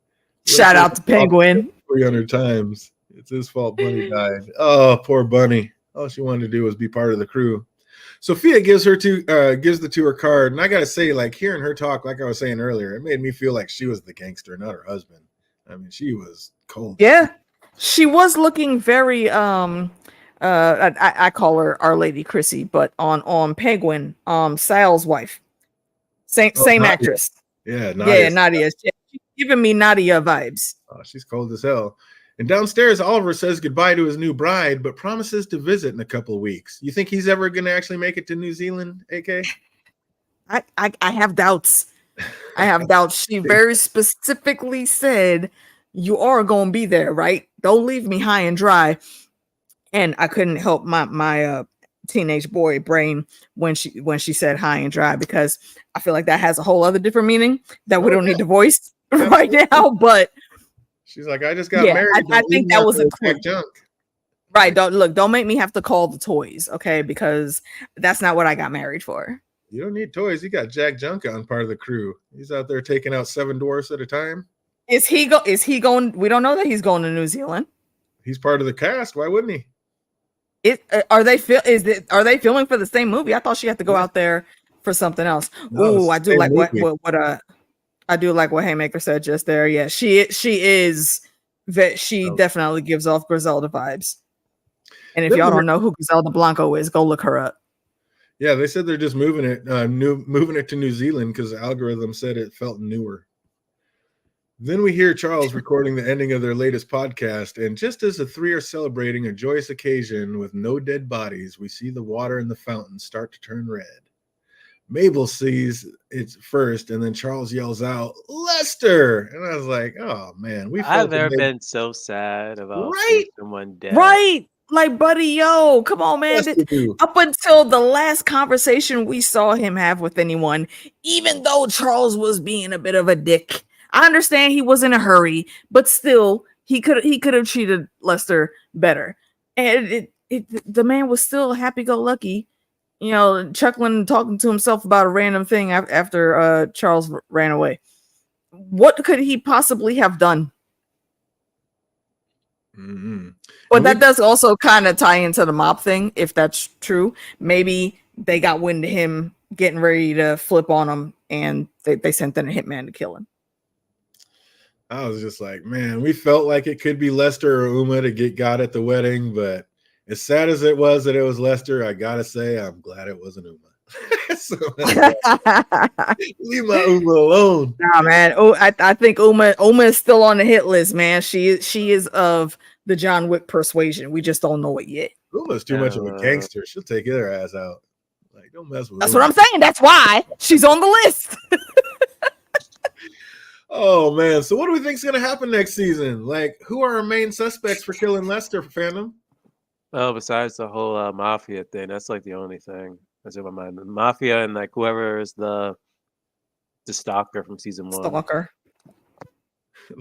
Shout out to Penguin. 300 times. It's his fault Bunny died. Oh, poor Bunny. All she wanted to do was be part of the crew. Sophia gives the two her card, and I gotta say, like, hearing her talk, like I was saying earlier, it made me feel like she was the gangster, not her husband. I mean, she was cold. Yeah, she was looking very I call her Our Lady Chrissy, but on Penguin, Sal's wife, same Nadia. actress. Yeah, Nadia. She's giving me Nadia vibes. Oh, she's cold as hell. And downstairs, Oliver says goodbye to his new bride, but promises to visit in a couple of weeks. You think he's ever going to actually make it to New Zealand, AK? I have doubts. I have doubts. She very specifically said, "You are going to be there, right? Don't leave me high and dry." And I couldn't help my teenage boy brain when she said high and dry, because I feel like that has a whole other different meaning that we don't need to voice right now. But she's like, I just got married. I think that was a quick junk. Right. Don't make me have to call the toys, okay? Because that's not what I got married for. You don't need toys. You got Jack Junk on part of the crew. He's out there taking out 7 dwarfs at a time. Is he going? We don't know that he's going to New Zealand. He's part of the cast. Why wouldn't he? Are they filming for the same movie? I thought she had to go out there for something else. No, I do like what Haymaker said just there. Yeah, she is that she definitely gives off Griselda vibes. And if y'all don't know who Griselda Blanco is, go look her up. Yeah, they said they're just moving it to New Zealand because the algorithm said it felt newer. Then we hear Charles recording the ending of their latest podcast, and just as the three are celebrating a joyous occasion with no dead bodies, we see the water in the fountain start to turn red. Mabel sees it first, and then Charles yells out, "Lester!" And I was like, "Oh man, I've never been so sad about someone dead." Right. Like, buddy, yo, come on, man. Lester do. Up until the last conversation we saw him have with anyone, even though Charles was being a bit of a dick, I understand he was in a hurry, but still, he could have treated Lester better. And the man was still happy-go-lucky, you know, chuckling and talking to himself about a random thing after Charles ran away. What could he possibly have done? Mm-hmm. But that does also kind of tie into the mob thing, if that's true. Maybe they got wind of him getting ready to flip on him, and they sent in a hitman to kill him. I was just like, man, we felt like it could be Lester or Uma to get got at the wedding, but as sad as it was that it was Lester, I gotta say, I'm glad it wasn't Uma. So leave my Uma alone. Nah, man. Oh, I think Uma is still on the hit list, man. She is of the John Wick persuasion. We just don't know it yet. Uma's too much of a gangster. She'll take their ass out. Like, don't mess with. That's what I'm saying. That's why she's on the list. Oh man. So what do we think is gonna happen next season? Like, who are our main suspects for killing Lester, fandom? Oh, besides the whole mafia thing, that's like the only thing that's in my mind. The mafia and like whoever is the stalker from season 1. Stalker.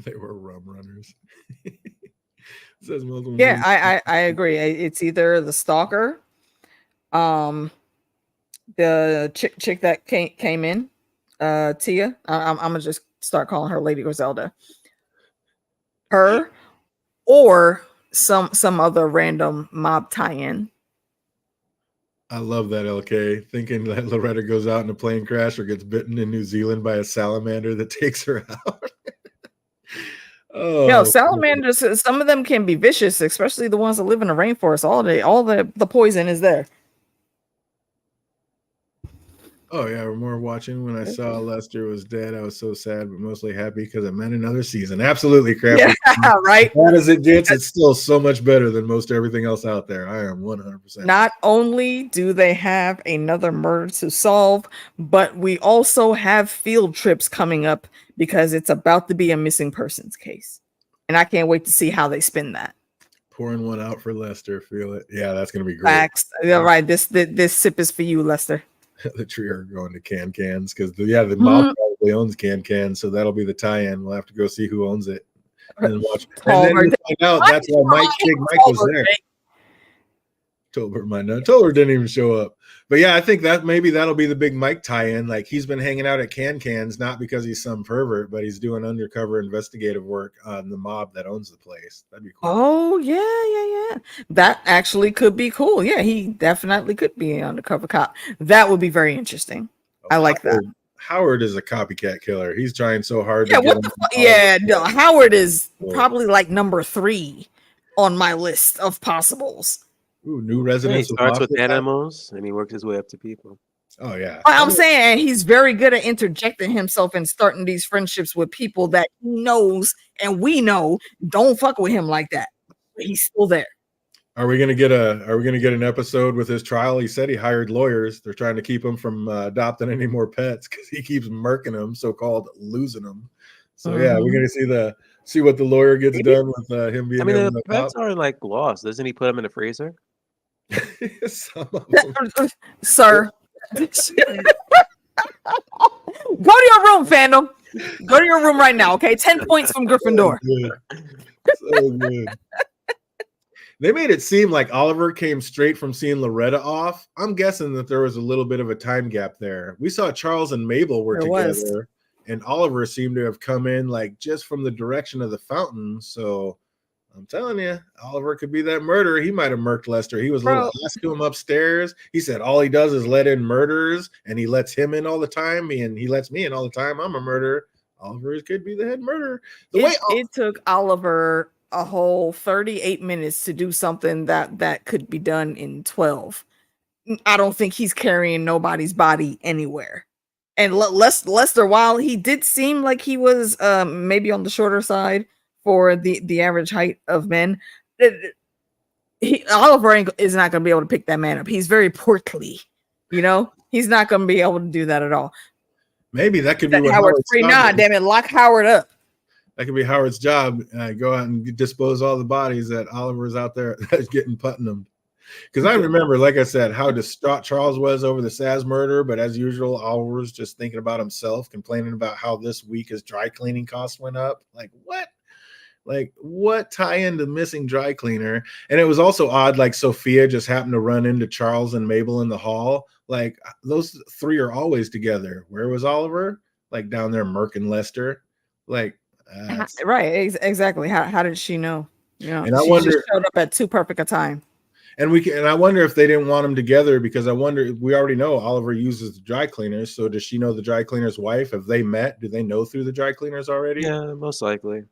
They were rum runners. Says yeah, I agree. It's either the stalker, the chick that came in, Tia. I'm gonna just start calling her Lady Griselda. Her, or some other random mob tie-in. I love that, LK. Thinking that Loretta goes out in a plane crash or gets bitten in New Zealand by a salamander that takes her out. Oh, salamanders, some of them can be vicious, especially the ones that live in the rainforest all day. All the poison is there. Oh yeah, we're more watching. When I saw Lester was dead, I was so sad, but mostly happy because it meant another season. Absolutely, crap. Yeah, right. Bad as it gets, it's still so much better than most everything else out there. I am 100%. Not only do they have another murder to solve, but we also have field trips coming up because it's about to be a missing persons case, and I can't wait to see how they spin that. Pouring one out for Lester. Feel it? Yeah, that's gonna be great. Facts. Yeah, right. This sip is for you, Lester. The tree are going to cans because the mob probably owns cans, so that'll be the tie-in. We'll have to go see who owns it and watch. And then we find out that's why Big Mike was there. Tolbert didn't even show up. But yeah, I think that maybe that'll be the Big Mike tie-in. Like, he's been hanging out at cans, not because he's some pervert, but he's doing undercover investigative work on the mob that owns the place. That'd be cool. Oh yeah. That actually could be cool. Yeah, he definitely could be an undercover cop. That would be very interesting. I like that. Howard is a copycat killer. He's trying so hard. Yeah, to no, Howard is probably like number 3 on my list of possibles. Ooh, new residents. He starts with animals and he works his way up to people. Oh yeah. I'm saying he's very good at interjecting himself and starting these friendships with people that he knows and we know don't fuck with him like that. But he's still there. Are we gonna get an episode with his trial? He said he hired lawyers. They're trying to keep him from adopting any more pets because he keeps murking them, so-called losing them. So yeah, we're gonna see what the lawyer gets done with him being. I mean, the pets are like lost. Doesn't he put them in the freezer? Some of them. Sir. Go to your room, fandom. Go to your room right now, okay? 10 points from Gryffindor. So good. They made it seem like Oliver came straight from seeing Loretta off. I'm guessing that there was a little bit of a time gap there. We saw Charles and Mabel were together, and Oliver seemed to have come in like just from the direction of the fountain. So I'm telling you, Oliver could be that murderer. He might have murked Lester. He was a little ass to him upstairs. He said all he does is let in murderers, and he lets him in all the time, and he lets me in all the time. I'm a murderer. Oliver could be the head murderer. It took Oliver a whole 38 minutes to do something that could be done in 12. I don't think he's carrying nobody's body anywhere. And Lester, while he did seem like he was maybe on the shorter side for the average height of men, Oliver is not going to be able to pick that man up. He's very portly, you know. He's not going to be able to do that at all. Maybe that could be what Howard's free. Nah, damn it, lock Howard up. That could be Howard's job. Go out and dispose all the bodies that Oliver's out there that's getting Putnam. Because I remember, like I said, how distraught Charles was over the Saz murder. But as usual, Oliver's just thinking about himself, complaining about how this week his dry cleaning costs went up. Like, what? Like, what tie into missing dry cleaner? And it was also odd, like Sophia just happened to run into Charles and Mabel in the hall. Like, those three are always together. Where was Oliver? Like, down there murking Lester. Like, right, exactly. How did she know? You know, and I she wonder, just showed up at too perfect a time. and I wonder if they didn't want them together because I wonder, we already know Oliver uses the dry cleaners. So does she know the dry cleaner's wife? Have they met? Do they know through the dry cleaners already? Yeah, most likely.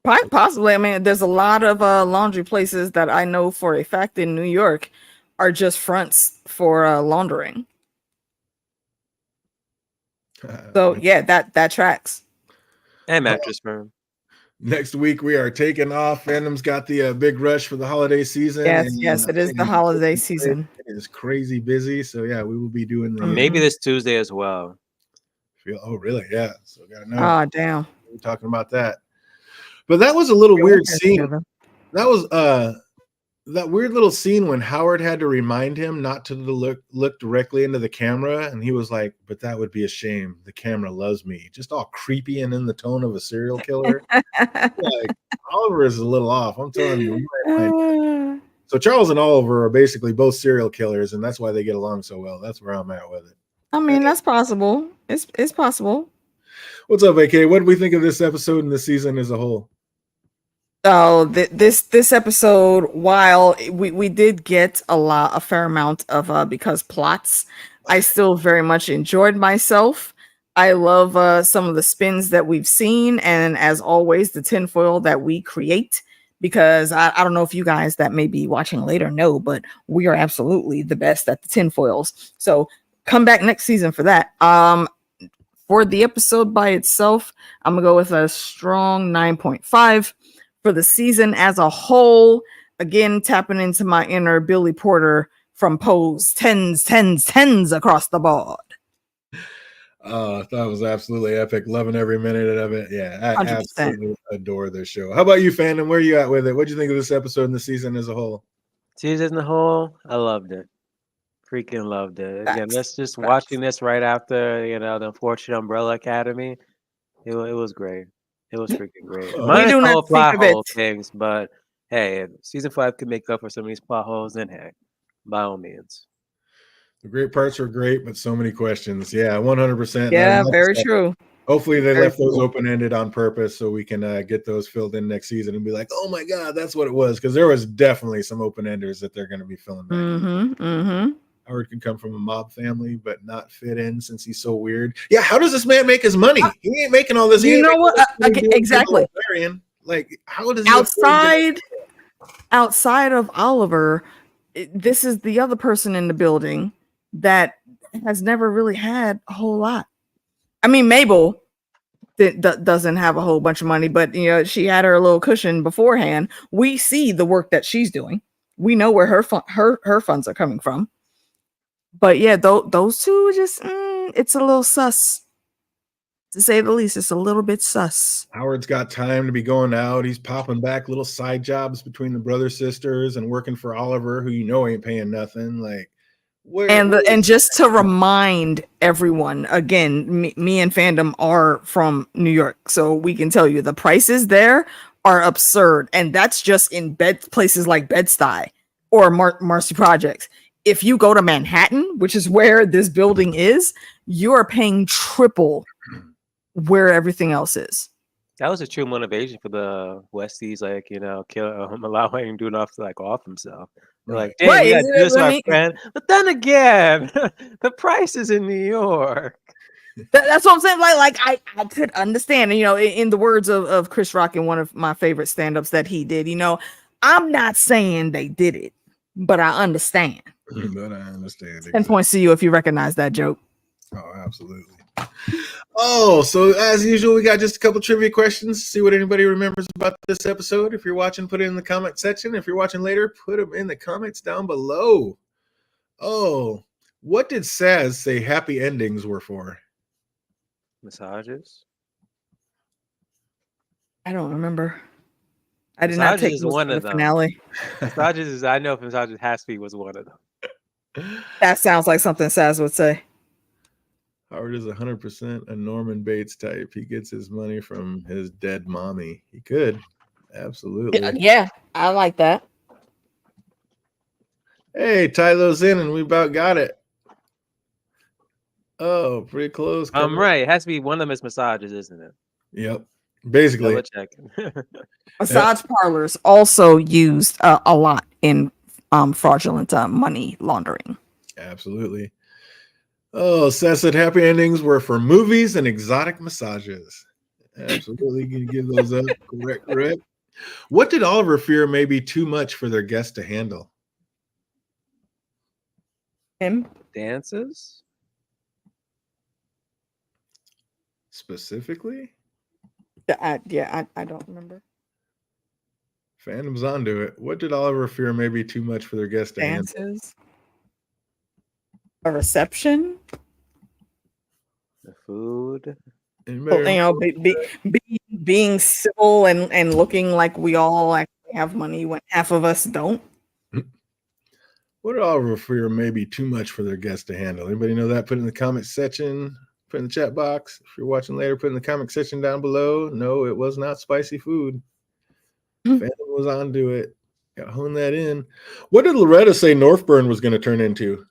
Possibly. I mean, there's a lot of laundry places that I know for a fact in New York are just fronts for laundering. So yeah, that tracks. And mattress firm. Next week we are taking off. Fandom's got the big rush for the holiday season. Yes, it is the holiday season. It is crazy busy. So yeah, we will be doing the maybe this Tuesday as well. Oh really? Yeah. So gotta know. Oh damn. We're talking about that. But that was a little weird scene. That was that weird little scene when Howard had to remind him not to look directly into the camera, and he was like, "But that would be a shame. The camera loves me." Just all creepy and in the tone of a serial killer. Like, Oliver is a little off. I'm telling you. So Charles and Oliver are basically both serial killers, and that's why they get along so well. That's where I'm at with it. I mean, that's possible. It's possible. What's up, AK? What do we think of this episode and the season as a whole? Oh, this episode, while we did get a fair amount of because plots, I still very much enjoyed myself. I love some of the spins that we've seen, and as always, the tinfoil that we create. Because I don't know if you guys that may be watching later know, but we are absolutely the best at the tinfoils. So come back next season for that. For the episode by itself, I'm gonna go with a strong 9.5. For the season as a whole, again, tapping into my inner Billy Porter from Pose, tens across the board. Oh, I thought it was absolutely epic. Loving every minute of it. Yeah, I 100%. absolutely adore this show. How about you, fandom? Where you at with it? What'd you think of this episode and the season as a whole? Season as a whole, I loved it. Freaking loved it. Again, let's just watching this right after, the unfortunate Umbrella Academy. It was great. It was freaking great. We do not plot think of hole it. things, but hey, if season 5 could make up for some of these plot holes, then hey, by all means. The great parts were great, but so many questions. Yeah, 100%. Yeah, very true. Hopefully they Very left those cool. open-ended on purpose so we can get those filled in next season and be like, oh my God, that's what it was. Because there was definitely some open-enders that they're going to be filling back. Howard can come from a mob family, but not fit in since he's so weird. Yeah, how does this man make his money? He ain't making all this. You know what? Exactly. Like, how does outside of Oliver, this is the other person in the building that has never really had a whole lot. I mean, Mabel doesn't have a whole bunch of money, but she had her little cushion beforehand. We see the work that she's doing. We know where her funds are coming from. But yeah, those two just it's a little sus, to say the least. It's a little bit sus. Howard's got time to be going out. He's popping back little side jobs between the brother sisters and working for Oliver, who ain't paying nothing. Like, and just to remind everyone again, me and fandom are from New York, so we can tell you the prices there are absurd, and that's just in places like Bed-Stuy or Marcy Projects. If you go to Manhattan, which is where this building is, you are paying triple where everything else is. That was a true motivation for the Westies, allowing him to do enough to off himself. They're like, damn, we gotta do this, my friend. But then again, the price is in New York. That's what I'm saying. Like I could understand, in the words of Chris Rock in one of my favorite stand-ups that he did, I'm not saying they did it, but I understand. But I understand. 10 points to you if you recognize that joke. Oh, absolutely. Oh, so as usual, we got just a couple trivia questions. See what anybody remembers about this episode. If you're watching, put it in the comment section. If you're watching later, put them in the comments down below. Oh, what did Saz say happy endings were for? Massages. I don't remember. I did not Massages take is notes one for the of them. finale. Massages is, I know if massages Haspy was one of them. That sounds like something Saz would say. Howard is 100% a Norman Bates type. He gets his money from his dead mommy. He could. Absolutely. Yeah, I like that. Hey, tie those in and we about got it. Oh, pretty close. I'm right. It has to be one of them is massages, isn't it? Yep. Basically. Double checking. Massage parlors also used a lot in fraudulent money laundering. Absolutely. Oh, Seth said happy endings were for movies and exotic massages. Absolutely. Can you give those up? Correct. What did Oliver fear may be too much for their guests to handle? Him? Dances? Specifically? I don't remember. Phantom's onto it. What did Oliver fear may be too much for their guests to handle? Dances? A reception? The food? Being civil and looking like we all actually have money when half of us don't. What did Oliver fear may be too much for their guests to handle? Anybody know that? Put in the comment section. Put in the chat box. If you're watching later, put in the comment section down below. No, it was not spicy food. Phantom was onto it. Got to hone that in. What did Loretta say Northburn was going to turn into?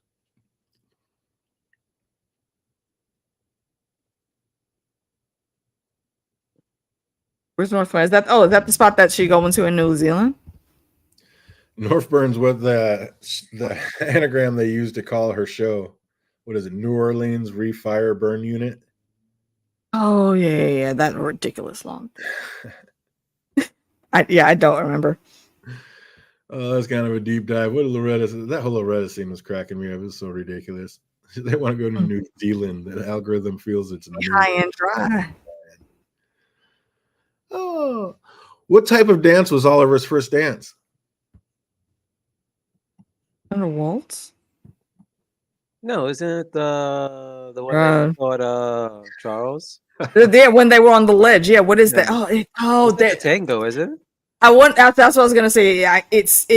Where's Northburn? Is that the spot that she going to in New Zealand? Northburn's what the anagram they used to call her show. What is it? New Orleans Refire Burn Unit. Oh yeah, that ridiculous long. I don't remember. Oh, that's kind of a deep dive. What did Loretta say? That whole Loretta scene was cracking me up. It was so ridiculous. They want to go to New Zealand. The algorithm feels it's high and dry. Oh, what type of dance was Oliver's first dance? On a waltz? No, isn't it the one that called Charles? Yeah, when they were on the ledge. Yeah, what is that? That tango, is it? That's what I was gonna say. Yeah, it's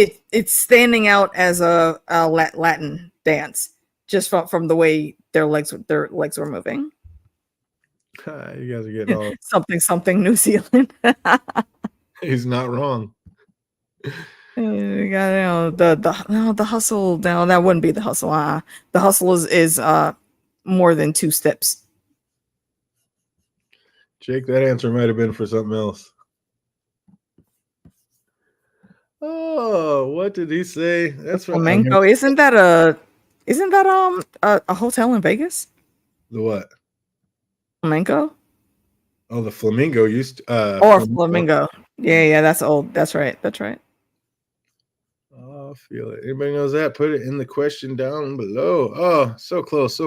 standing out as a Latin dance, just from the way their legs were moving. You guys are getting all something New Zealand. He's not wrong. You got the hustle. No, that wouldn't be the hustle. The hustle is more than 2 steps. Jake, that answer might have been for something else. Oh, what did he say? That's flamenco. Isn't that a hotel in Vegas? The what? Flamenco? Oh, the Flamingo used Flamingo. Yeah, that's old. That's right. Oh, I feel it. Anybody knows that? Put it in the question down below. Oh, so close.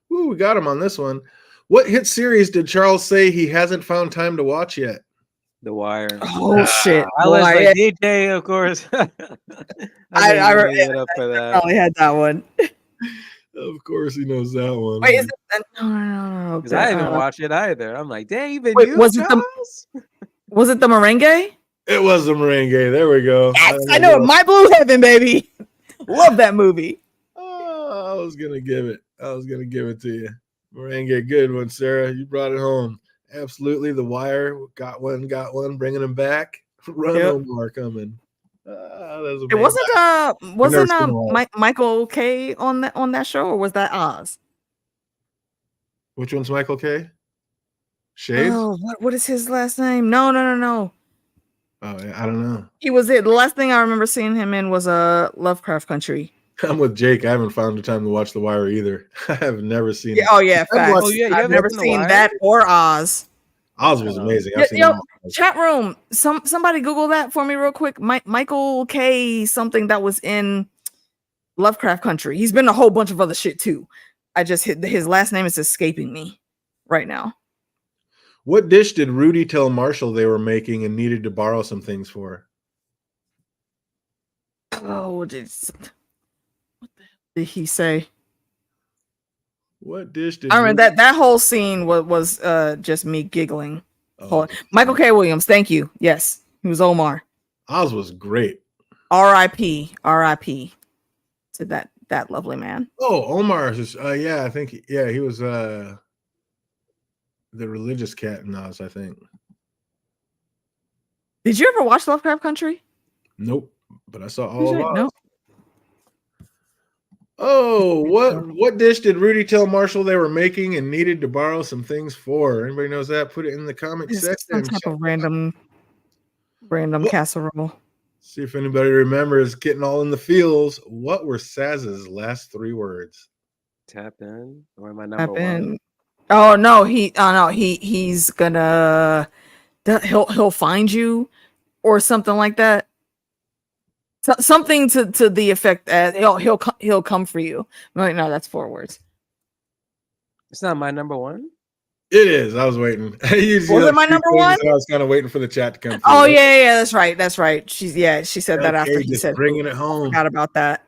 Woo, we got him on this one. What hit series did Charles say he hasn't found time to watch yet? The Wire. Oh shit! I was like DJ, of course. I probably had that one. Of course, he knows that one. Wait, is it? No. Because I haven't watched it either. I'm like, dang, even wait, you, was Charles? Was it the merengue? It was the merengue. There we go. Yes, I know it. My Blue Heaven, baby. Love that movie. Oh, I was gonna give it to you. Merengue, good one, Sarah. You brought it home. Absolutely. The Wire got one, bringing them back. Run no more coming. It wasn't Michael K on that show, or was that Oz? Which one's Michael K? Shades? Oh, what is his last name? No. Oh, yeah, I don't know. He was it. The last thing I remember seeing him in was Lovecraft Country. I'm with Jake. I haven't found the time to watch The Wire either. I have never seen it. Oh yeah, facts. I've never seen that or Oz. Oz was amazing. Chat room. Somebody Google that for me real quick. Michael K. something that was in Lovecraft Country. He's been in a whole bunch of other shit too. I just his last name is escaping me right now. What dish did Rudy tell Marshall they were making and needed to borrow some things for? Oh, what the hell did he say? What dish did I remember that whole scene was just me giggling. Oh, Michael K. Williams. Thank you. Yes, he was Omar. Oz was great. R.I.P. R.I.P. to that lovely man. Oh, Omar is yeah, I think he was the religious cat in Oz, I think. Did you ever watch Lovecraft Country? Nope, but I saw all of Oz. No. Oh, what dish did Rudy tell Marshall they were making and needed to borrow some things for? Anybody knows that? Put it in the comment It's section. some type of random casserole. See if anybody remembers getting all in the feels. What were Saz's last 3 words? Tap in. Or am I number one? Oh no, he's gonna he'll find you or something like that. Something to the effect that he'll come for you. No, that's 4 words. It's not my number one. It is. I was waiting. Was it my number one? I was kind of waiting for the chat to come through. Oh yeah, that's right. She said that after he said bringing it home. I forgot about that.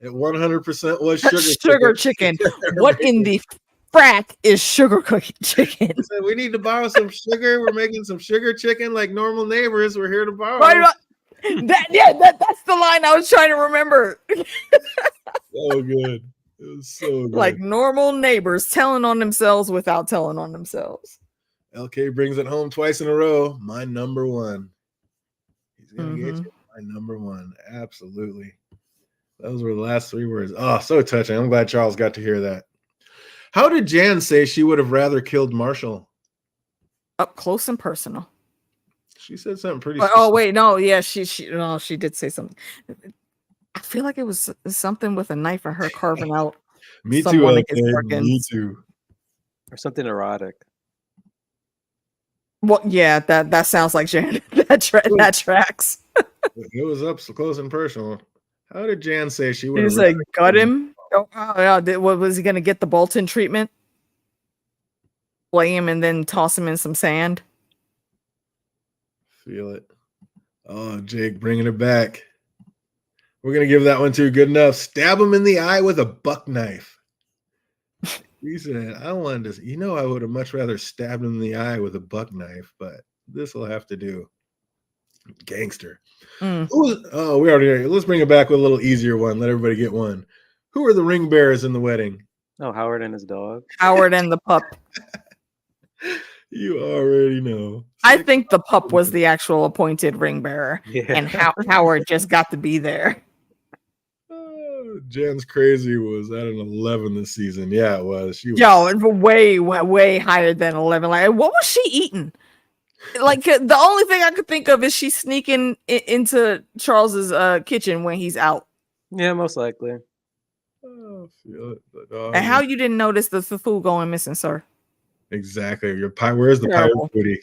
It 100% was sugar chicken. What in the frack is sugar chicken? We need to borrow some sugar. We're making some sugar chicken like normal neighbors. We're here to borrow. Right. That's the line I was trying to remember. So good. It was so good. Like normal neighbors telling on themselves without telling on themselves. LK brings it home twice in a row. My number one. He's gonna get you. My number one. Absolutely. Those were the last 3 words. Oh, so touching. I'm glad Charles got to hear that. How did Jan say she would have rather killed Marshall? Up close and personal. She said something pretty. Oh wait, no, yeah, she did say something. I feel like it was something with a knife or her carving out. Me too. Me too. Or something erotic. Well, yeah, that sounds like Jan. that tracks. It was up so close and personal. How did Jan say she would? He was like, gut him. Oh yeah. What was he gonna get the Bolton treatment? Play him and then toss him in some sand. Feel it. Oh, Jake, bringing it back. We're going to give that one too. Good enough. Stab him in the eye with a buck knife. He said, I wanted to, I would have much rather stabbed him in the eye with a buck knife, but this will have to do. Gangster. Let's bring it back with a little easier one. Let everybody get one. Who are the ring bearers in the wedding? Oh, Howard and his dog. Howard and the pup. You already know. I think the pup was the actual appointed ring bearer, and Howard just got to be there. Jan's crazy was at an 11 this season. Yeah, it was. She was way higher than 11. Like, what was she eating? Like, the only thing I could think of is she's sneaking into Charles's kitchen when he's out. Yeah, most likely. Oh, feel it. And how you didn't notice the food going missing, sir? Exactly. Where's the pirate booty?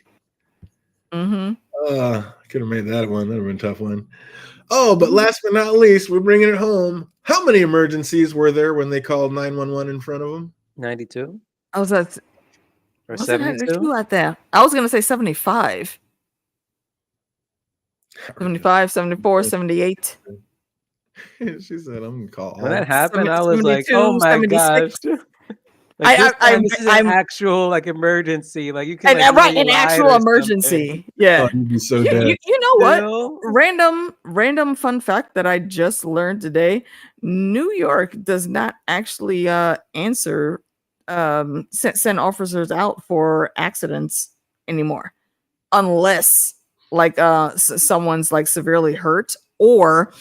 Mm-hmm. I could have made that one. That would have been a tough one. Oh, but last but not least, we're bringing it home. How many emergencies were there when they called 911 in front of them? 92. I was at or 72 at that. I was gonna say 75. 75, 74, 78. She said, "I'm gonna call." When that happened, I was like, "Oh my gosh!" This is an actual emergency. Like you can an actual emergency. Yeah, oh, you'd be so dead. You know what? Random fun fact that I just learned today: New York does not actually send officers out for accidents anymore, unless someone's severely hurt or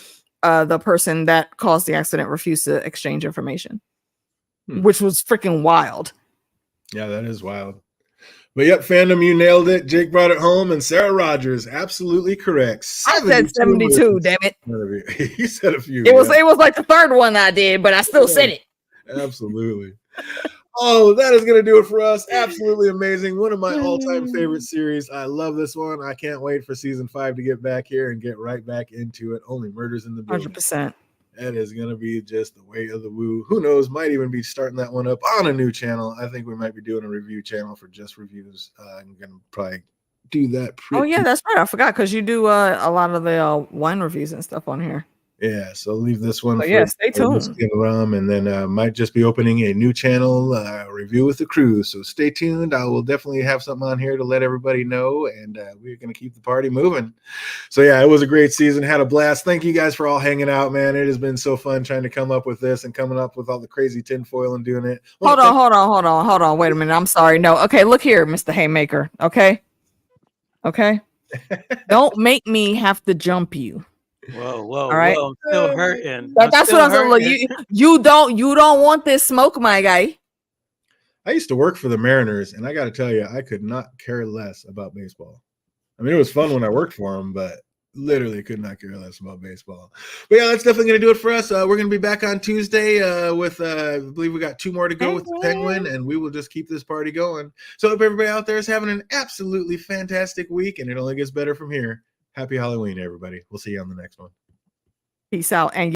the person that caused the accident refused to exchange information. Which was freaking wild. Yeah, that is wild. But yep, fandom, you nailed it. Jake brought it home, and Sarah Rogers, absolutely correct. I said 72, damn it. You said a few. It was like the third one I did, but I still said it. Absolutely. Oh, that is going to do it for us. Absolutely amazing. One of my all-time favorite series. I love this one. I can't wait for season 5 to get back here and get right back into it. Only Murders in the Building. 100%. That is going to be just the way of the woo. Who knows? Might even be starting that one up on a new channel. I think we might be doing a review channel for just reviews. I'm going to probably do that. Oh, yeah, that's right. I forgot because you do a lot of the wine reviews and stuff on here. Yeah, so leave this one So, for yeah, stay tuned. whiskey and rum, and then might just be opening a new channel, Review with the Crew. So stay tuned. I will definitely have something on here to let everybody know, and we're going to keep the party moving. So yeah, it was a great season. Had a blast. Thank you guys for all hanging out, man. It has been so fun trying to come up with this and coming up with all the crazy tinfoil and doing it. Hold on. Wait a minute. I'm sorry. No. Okay, look here, Mr. Haymaker. Okay. Don't make me have to jump you. Whoa, all right? whoa! I'm still hurting. That's what I'm saying. You don't want this smoke, my guy. I used to work for the Mariners, and I got to tell you, I could not care less about baseball. I mean, it was fun when I worked for them, but literally could not care less about baseball. But yeah, that's definitely going to do it for us. We're going to be back on Tuesday with, I believe we got 2 more to go with the Penguin, and we will just keep this party going. So if everybody out there is having an absolutely fantastic week, and it only gets better from here. Happy Halloween, everybody. We'll see you on the next one. Peace out. And